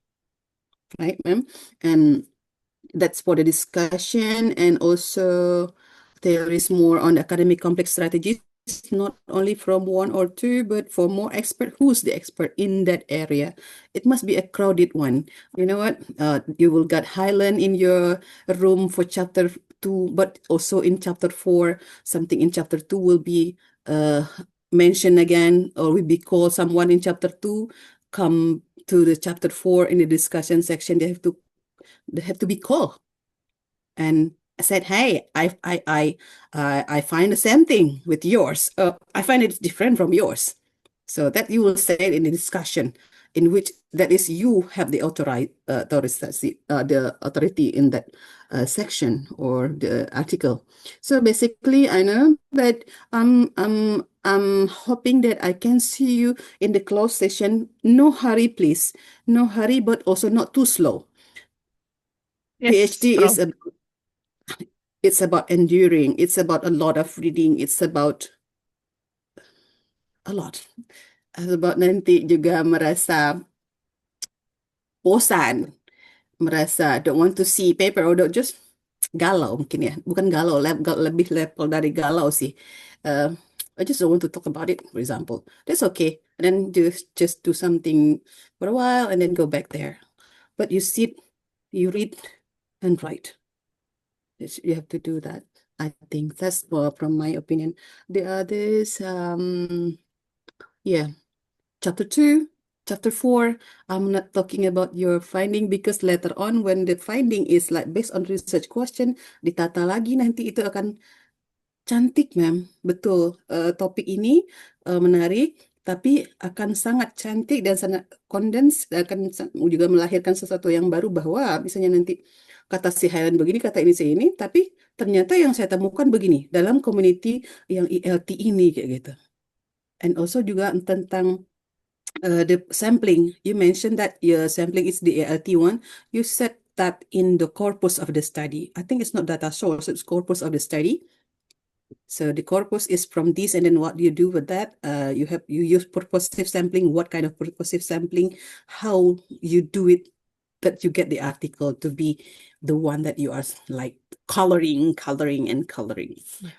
S6: right, ma'am? And that's for the discussion. And also there is more on academic complex strategies, not only from 1 or 2, but for more expert. Who's the expert in that area? It must be a crowded one. You know what? You will get Highland in your room for chapter 2, but also in chapter 4, something in chapter 2 will be mentioned again, or will be called someone in chapter 2, come to the chapter 4 in the discussion section. They have to be called. And I said, hey, I find the same thing with yours. I find it different from yours. So that you will say it in the discussion, in which that is you have the authority in that section or the article. So basically, I know that I'm hoping that I can see you in the closed session. No hurry, please. No hurry, but also not too slow.
S1: Yes,
S6: PhD
S1: Prof.
S6: is it's about enduring. It's about a lot of reading. It's about a lot. It's about nanti juga merasa bosan, merasa don't want to see paper, or don't just galau mungkin ya. Bukan galau, lebih level dari galau sih. I just don't want to talk about it, for example. That's okay. And then just do something for a while and then go back there. But you sit, you read and write. You have to do that. I think that's from my opinion. The others, yeah, chapter 2, chapter 4, I'm not talking about your finding, because later on when the finding is like based on research question, ditata lagi nanti itu akan cantik, ma'am. Betul, topik ini menarik, tapi akan sangat cantik dan sangat kondens, akan juga melahirkan sesuatu yang baru, bahwa misalnya nanti kata si Highland begini, kata ini si ini, tapi ternyata yang saya temukan begini dalam community yang ELT ini, kayak gitu. And also juga tentang the sampling. You mentioned that your sampling is the ELT one. You said that in the corpus of the study. I think it's not data source, it's corpus of the study. So the corpus is from this, and then what you do with that? You use purposive sampling. What kind of purposive sampling? How you do it, that you get the article to be the one that you are like coloring,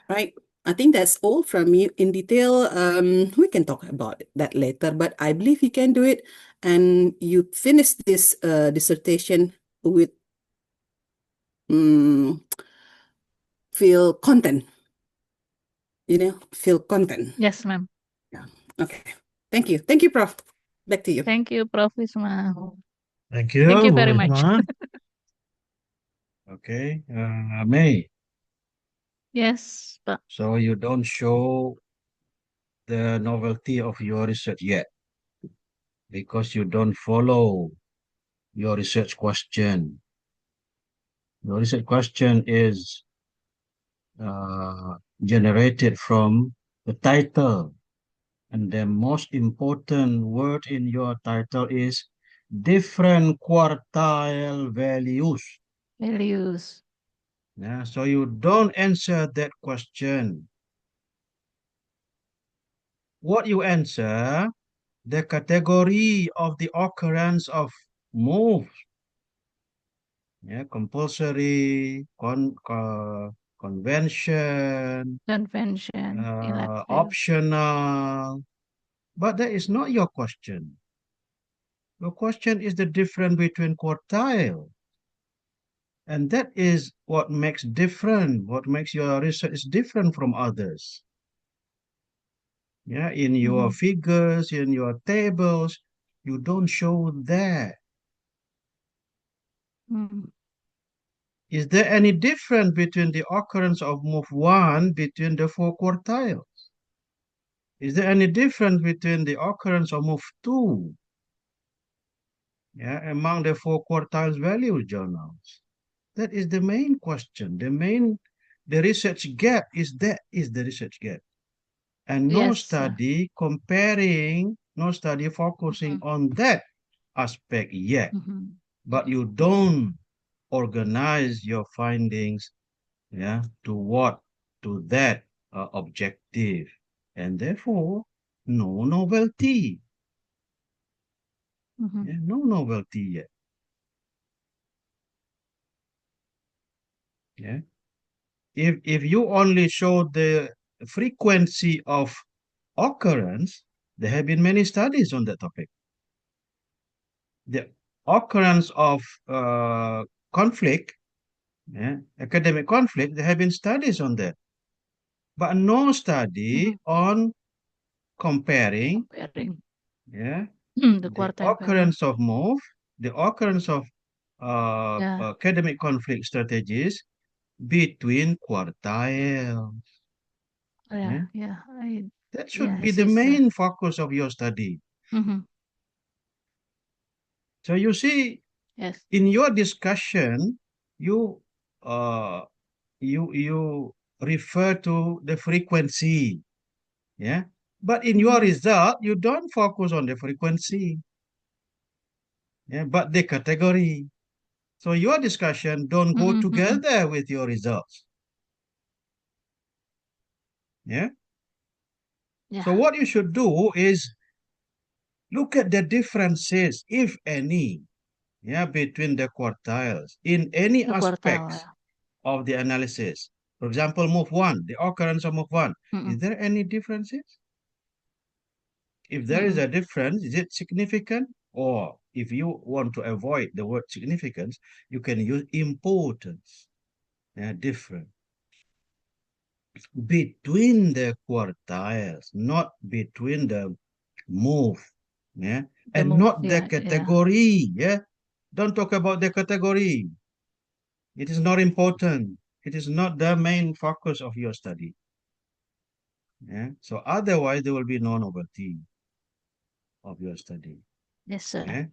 S6: right? I think that's all from you. In detail, we can talk about that later, but I believe you can do it, and you finish this dissertation with feel content. Feel content.
S1: Yes, ma'am.
S6: Yeah. Okay. Thank you. Thank you, Prof. Back to you.
S1: Thank you, Prof. Wisma.
S2: Thank you.
S1: Thank you very much.
S2: Wisma. Okay, May.
S1: Yes, Pak.
S2: So you don't show the novelty of your research yet because you don't follow your research question. Your research question is generated from the title, and the most important word in your title is different quartile values.
S1: Values.
S2: Yeah, so you don't answer that question. What you answer, the category of the occurrence of moves. Yeah, compulsory, convention,
S1: Convention. Elective.
S2: optional. But that is not your question. Your question is the difference between quartile. And that is what makes different, what makes your research different from others. Yeah, in your figures, in your tables, you don't show that. Is there any difference between the occurrence of move 1 between the 4 quartiles? Is there any difference between the occurrence of move 2 among the 4 quartiles value journals? That is the main question. The research gap is the research gap. And no
S1: Yes, sir.
S2: study comparing, no study focusing on that aspect yet. But you don't organize your findings to that objective, and therefore no novelty. No novelty yet. Yeah. If you only show the frequency of occurrence, there have been many studies on that topic. The occurrence of conflict, academic conflict, there have been studies on that, but no study on comparing
S1: the
S2: the
S1: quartile value.
S2: occurrence of move, the occurrence of
S1: Yeah.
S2: academic conflict strategies between quartiles.
S1: Yeah.
S2: That should
S1: Yeah,
S2: be
S1: I
S2: the
S1: see, sir.
S2: main focus of your study. So you see,
S1: Yes.
S2: in your discussion, you refer to the frequency, but in your result, you don't focus on the frequency, but the category. So your discussion don't go together with your results. Yeah. So what you should do is look at the differences, if any, between the quartiles in any
S1: The quartile.
S2: aspects of the analysis. For example, move 1, the occurrence of move 1. Is there any differences? If there is a difference, is it significant? Or if you want to avoid the word significance, you can use importance. Different. Between the quartiles, not between the move. And
S1: move,
S2: not the category. Don't talk about the category. It is not important. It is not the main focus of your study. So otherwise there will be no novelty of your study.
S1: Yes, sir.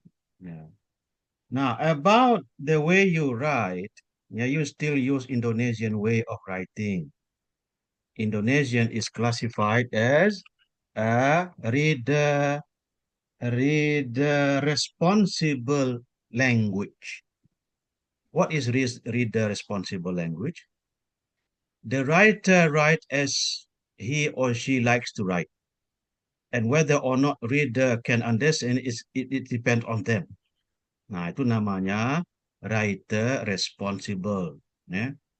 S2: Now about the way you write, you still use Indonesian way of writing. Indonesian is classified as a reader responsible language. What is reader responsible language? The writer writes as he or she likes to write. And whether or not reader can understand, it depends on them. Nah, itu namanya writer responsible.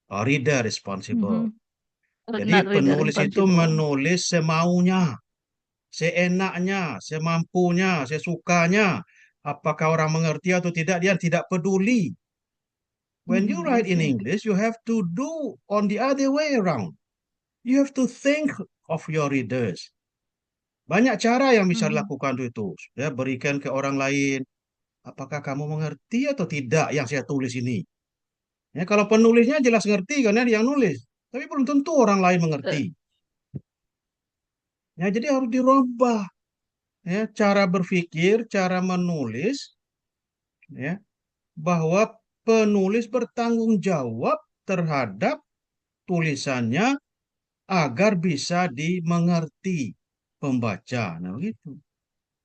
S2: Or reader responsible. Jadi
S1: Not reader
S2: penulis itu
S1: impossible.
S2: menulis semaunya, seenaknya, semampunya, sesukanya. Apakah orang mengerti atau tidak, dia tidak peduli. When you
S1: I
S2: write in
S1: see.
S2: English, you have to do on the other way around. You have to think of your readers. Banyak cara yang bisa dilakukan itu. Ya, berikan ke orang lain. Apakah kamu mengerti atau tidak yang saya tulis ini? Ya, kalau penulisnya jelas ngerti karena dia yang nulis. Tapi belum tentu orang lain mengerti. Ya, jadi harus dirubah. Ya, cara berpikir, cara menulis, ya, bahwa penulis bertanggung jawab terhadap tulisannya agar bisa dimengerti pembaca. Nah, begitu.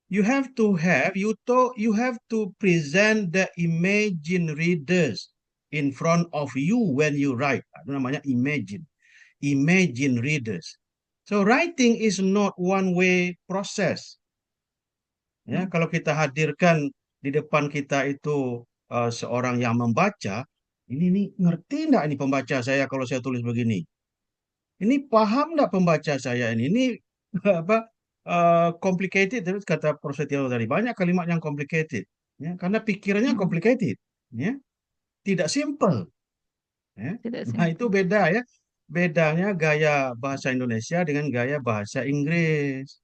S2: You have to present the imagine readers in front of you when you write. Itu namanya imagine readers. So writing is not one way process. Ya, kalau kita hadirkan di depan kita itu seorang yang membaca, ini nih ngerti enggak ini pembaca saya kalau saya tulis begini? Ini paham enggak pembaca saya ini? Ini apa complicated, terus kata Prof. Setiono tadi banyak kalimat yang complicated, ya, karena pikirannya complicated, ya, tidak simple, ya.
S1: Tidak
S2: Nah, itu
S1: simple.
S2: beda ya, bedanya gaya bahasa Indonesia dengan gaya bahasa Inggris.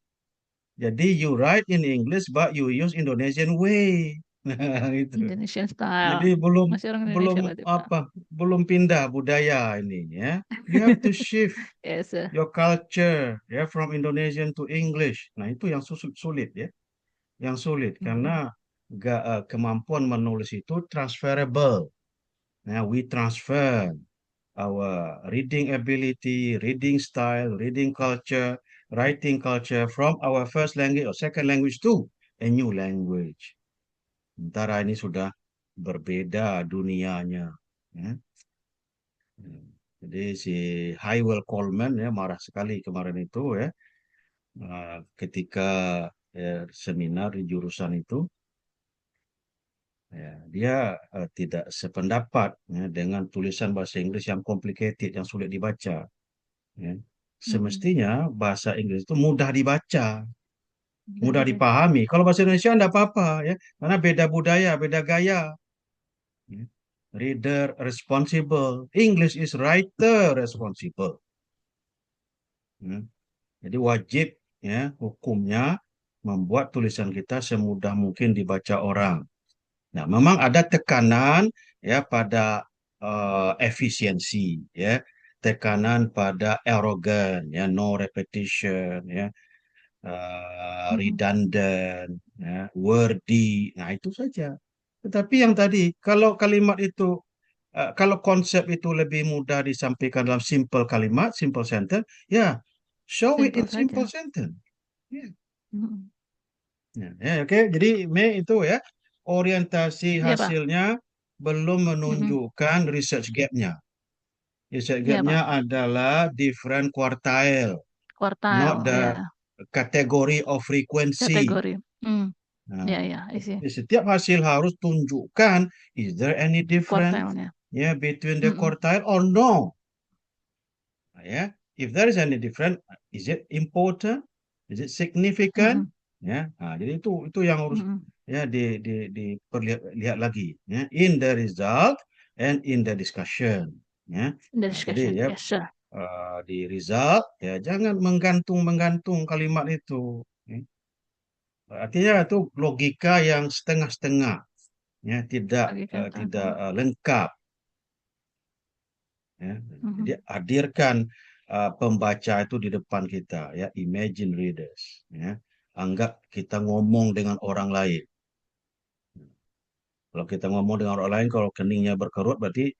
S2: Jadi you write in English but you use Indonesian way. Nah, itu.
S1: Indonesian style.
S2: Jadi belum
S1: Masih orang
S2: belum
S1: Indonesia berarti, Pak.
S2: apa belum pindah budaya ini ya. You have to shift
S1: Yes, sir.
S2: your culture ya from Indonesian to English. Nah, itu yang sulit ya. Yang sulit karena kemampuan menulis itu transferable. Nah, we transfer our reading ability, reading style, reading culture, writing culture from our first language or second language to a new language. Sementara ini sudah berbeda dunianya. Ya. Jadi si Hywel Coleman ya marah sekali kemarin itu ya ketika seminar di jurusan itu. Ya, dia tidak sependapat ya, dengan tulisan bahasa Inggris yang complicated, yang sulit dibaca. Ya. Semestinya bahasa Inggris itu mudah dibaca, mudah dipahami. Kalau bahasa Indonesia tidak apa-apa ya, karena beda budaya, beda gaya. Ya. Reader responsible, English is writer responsible. Ya. Jadi wajib ya hukumnya membuat tulisan kita semudah mungkin dibaca orang. Nah, memang ada tekanan ya pada efisiensi, ya, tekanan pada arogan, ya, no repetition, ya, redundant, ya, wordy. Nah, itu saja. Tetapi yang tadi, kalau kalimat itu, kalau konsep itu lebih mudah disampaikan dalam simple kalimat, simple sentence, ya, show it in simple sentence. Ya. Ya, oke. Jadi Mei itu ya orientasi hasilnya belum menunjukkan research gap-nya. Research gap-nya adalah different quartile, not the category of frequency.
S1: Kategori.
S2: Nah,
S1: Ya, isi.
S2: setiap hasil harus tunjukkan is there any difference
S1: Quartile-nya.
S2: between the quartile or no. Ya, if there is any difference, is it important? Is it significant? Ya, nah, jadi itu yang harus ya diperlihat lagi ya in the result and in the discussion ya.
S1: In the
S2: Nah,
S1: discussion,
S2: jadi ya
S1: yes, sir.
S2: di result ya jangan menggantung kalimat itu. Ya. Artinya itu logika yang setengah-setengah ya tidak lengkap. Ya. Jadi hadirkan pembaca itu di depan kita ya, imagine readers ya. Anggap kita ngomong dengan orang lain. Kalau kita ngomong dengan orang lain, kalau keningnya berkerut berarti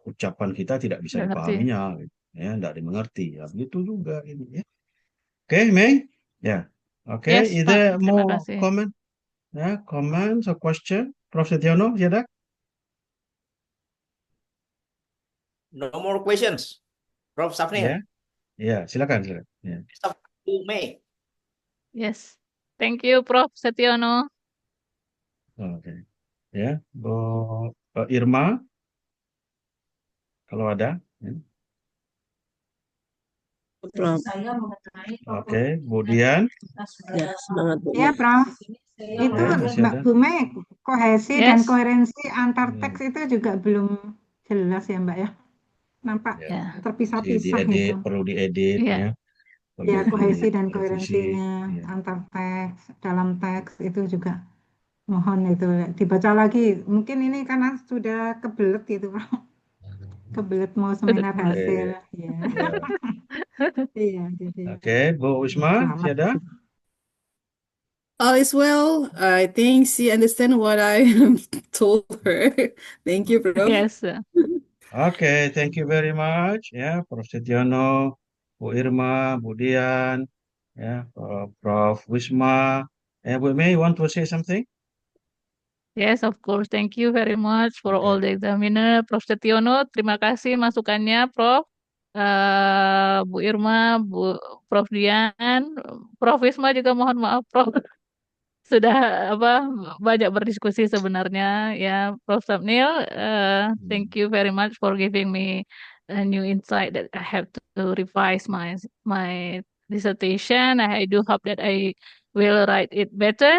S2: ucapan kita tidak bisa dipahaminya, ya, tidak dimengerti. Ya, begitu juga ini ya. Oke, Mei? Ya. Oke,
S1: Yes,
S2: is
S1: Pak.
S2: there
S1: Terima
S2: more
S1: kasih.
S2: comment? Ya, comments or question? Prof. Setiono, silakan.
S3: No more questions, Prof. Safnir.
S2: Ya, silakan. Ya.
S3: Mei.
S1: Yes. Thank you, Prof. Setiono.
S2: Oke. Ya, Bu Irma, kalau ada. Ya.
S4: Prof.
S2: Oke, kemudian,
S4: Ya, semangat Bu
S5: Ya,
S4: Mei.
S5: Prof. Itu
S2: oke, masih
S5: Mbak
S2: ada.
S5: Bu Mei, kohesi dan
S1: Yes.
S5: koherensi antar
S2: Hmm,
S5: teks itu juga belum jelas ya, Mbak ya. Nampak
S2: ya,
S1: Ya.
S2: masih
S5: terpisah-pisah
S2: diedit,
S5: gitu.
S2: perlu diedit,
S1: Iya.
S2: ya, perlu
S5: Ya, kohesi dan
S2: direvisi,
S5: koherensinya
S2: ya.
S5: antar teks, dalam teks itu juga mohon itu dibaca lagi. Mungkin ini karena sudah kebelet gitu, Prof. Kebelet mau seminar
S2: Oke,
S5: hasil. Ya.
S2: ya.
S5: Iya, jadi
S2: Oke, Bu Wisma, masih
S5: selamat.
S2: ada?
S6: All is well. I think she understand what I told her. Thank you, Prof.
S1: Yes.
S2: Oke, thank you very much, ya, Prof. Setiono, Bu Irma, Bu Dian, ya, Prof. Wisma. Bu Mei, you want to say something?
S1: Yes, of course. Thank you very much for all
S2: Oke.
S1: the examiner. Prof. Setiono, terima kasih masukannya, Prof. Bu Irma, Prof. Dian, Prof. Wisma juga mohon maaf, Prof. Sudah banyak berdiskusi sebenarnya ya, Prof. Sabnil. Thank you very much for giving me a new insight that I have to revise my dissertation. I do hope that I will write it better.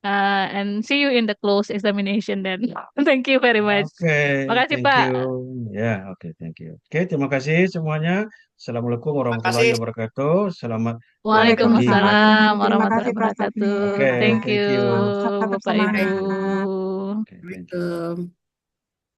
S1: And see you in the close examination then. Thank you very much.
S2: Oke,
S1: Makasih,
S2: thank
S1: Pak.
S2: you. Ya, oke, thank you. Oke, terima kasih semuanya. Assalamualaikum
S3: Terima
S2: warahmatullahi
S3: kasih.
S2: wabarakatuh. Selamat pagi.
S1: Waalaikumsalam
S5: Terima
S1: warahmatullahi
S5: kasih Prof.
S1: wabarakatuh.
S5: Sabnil.
S2: Oke,
S1: Thank
S2: thank
S1: you,
S2: you.
S5: Tetap
S1: Bapak Ibu.
S5: semangat.
S2: Oke, thank you.
S6: Um,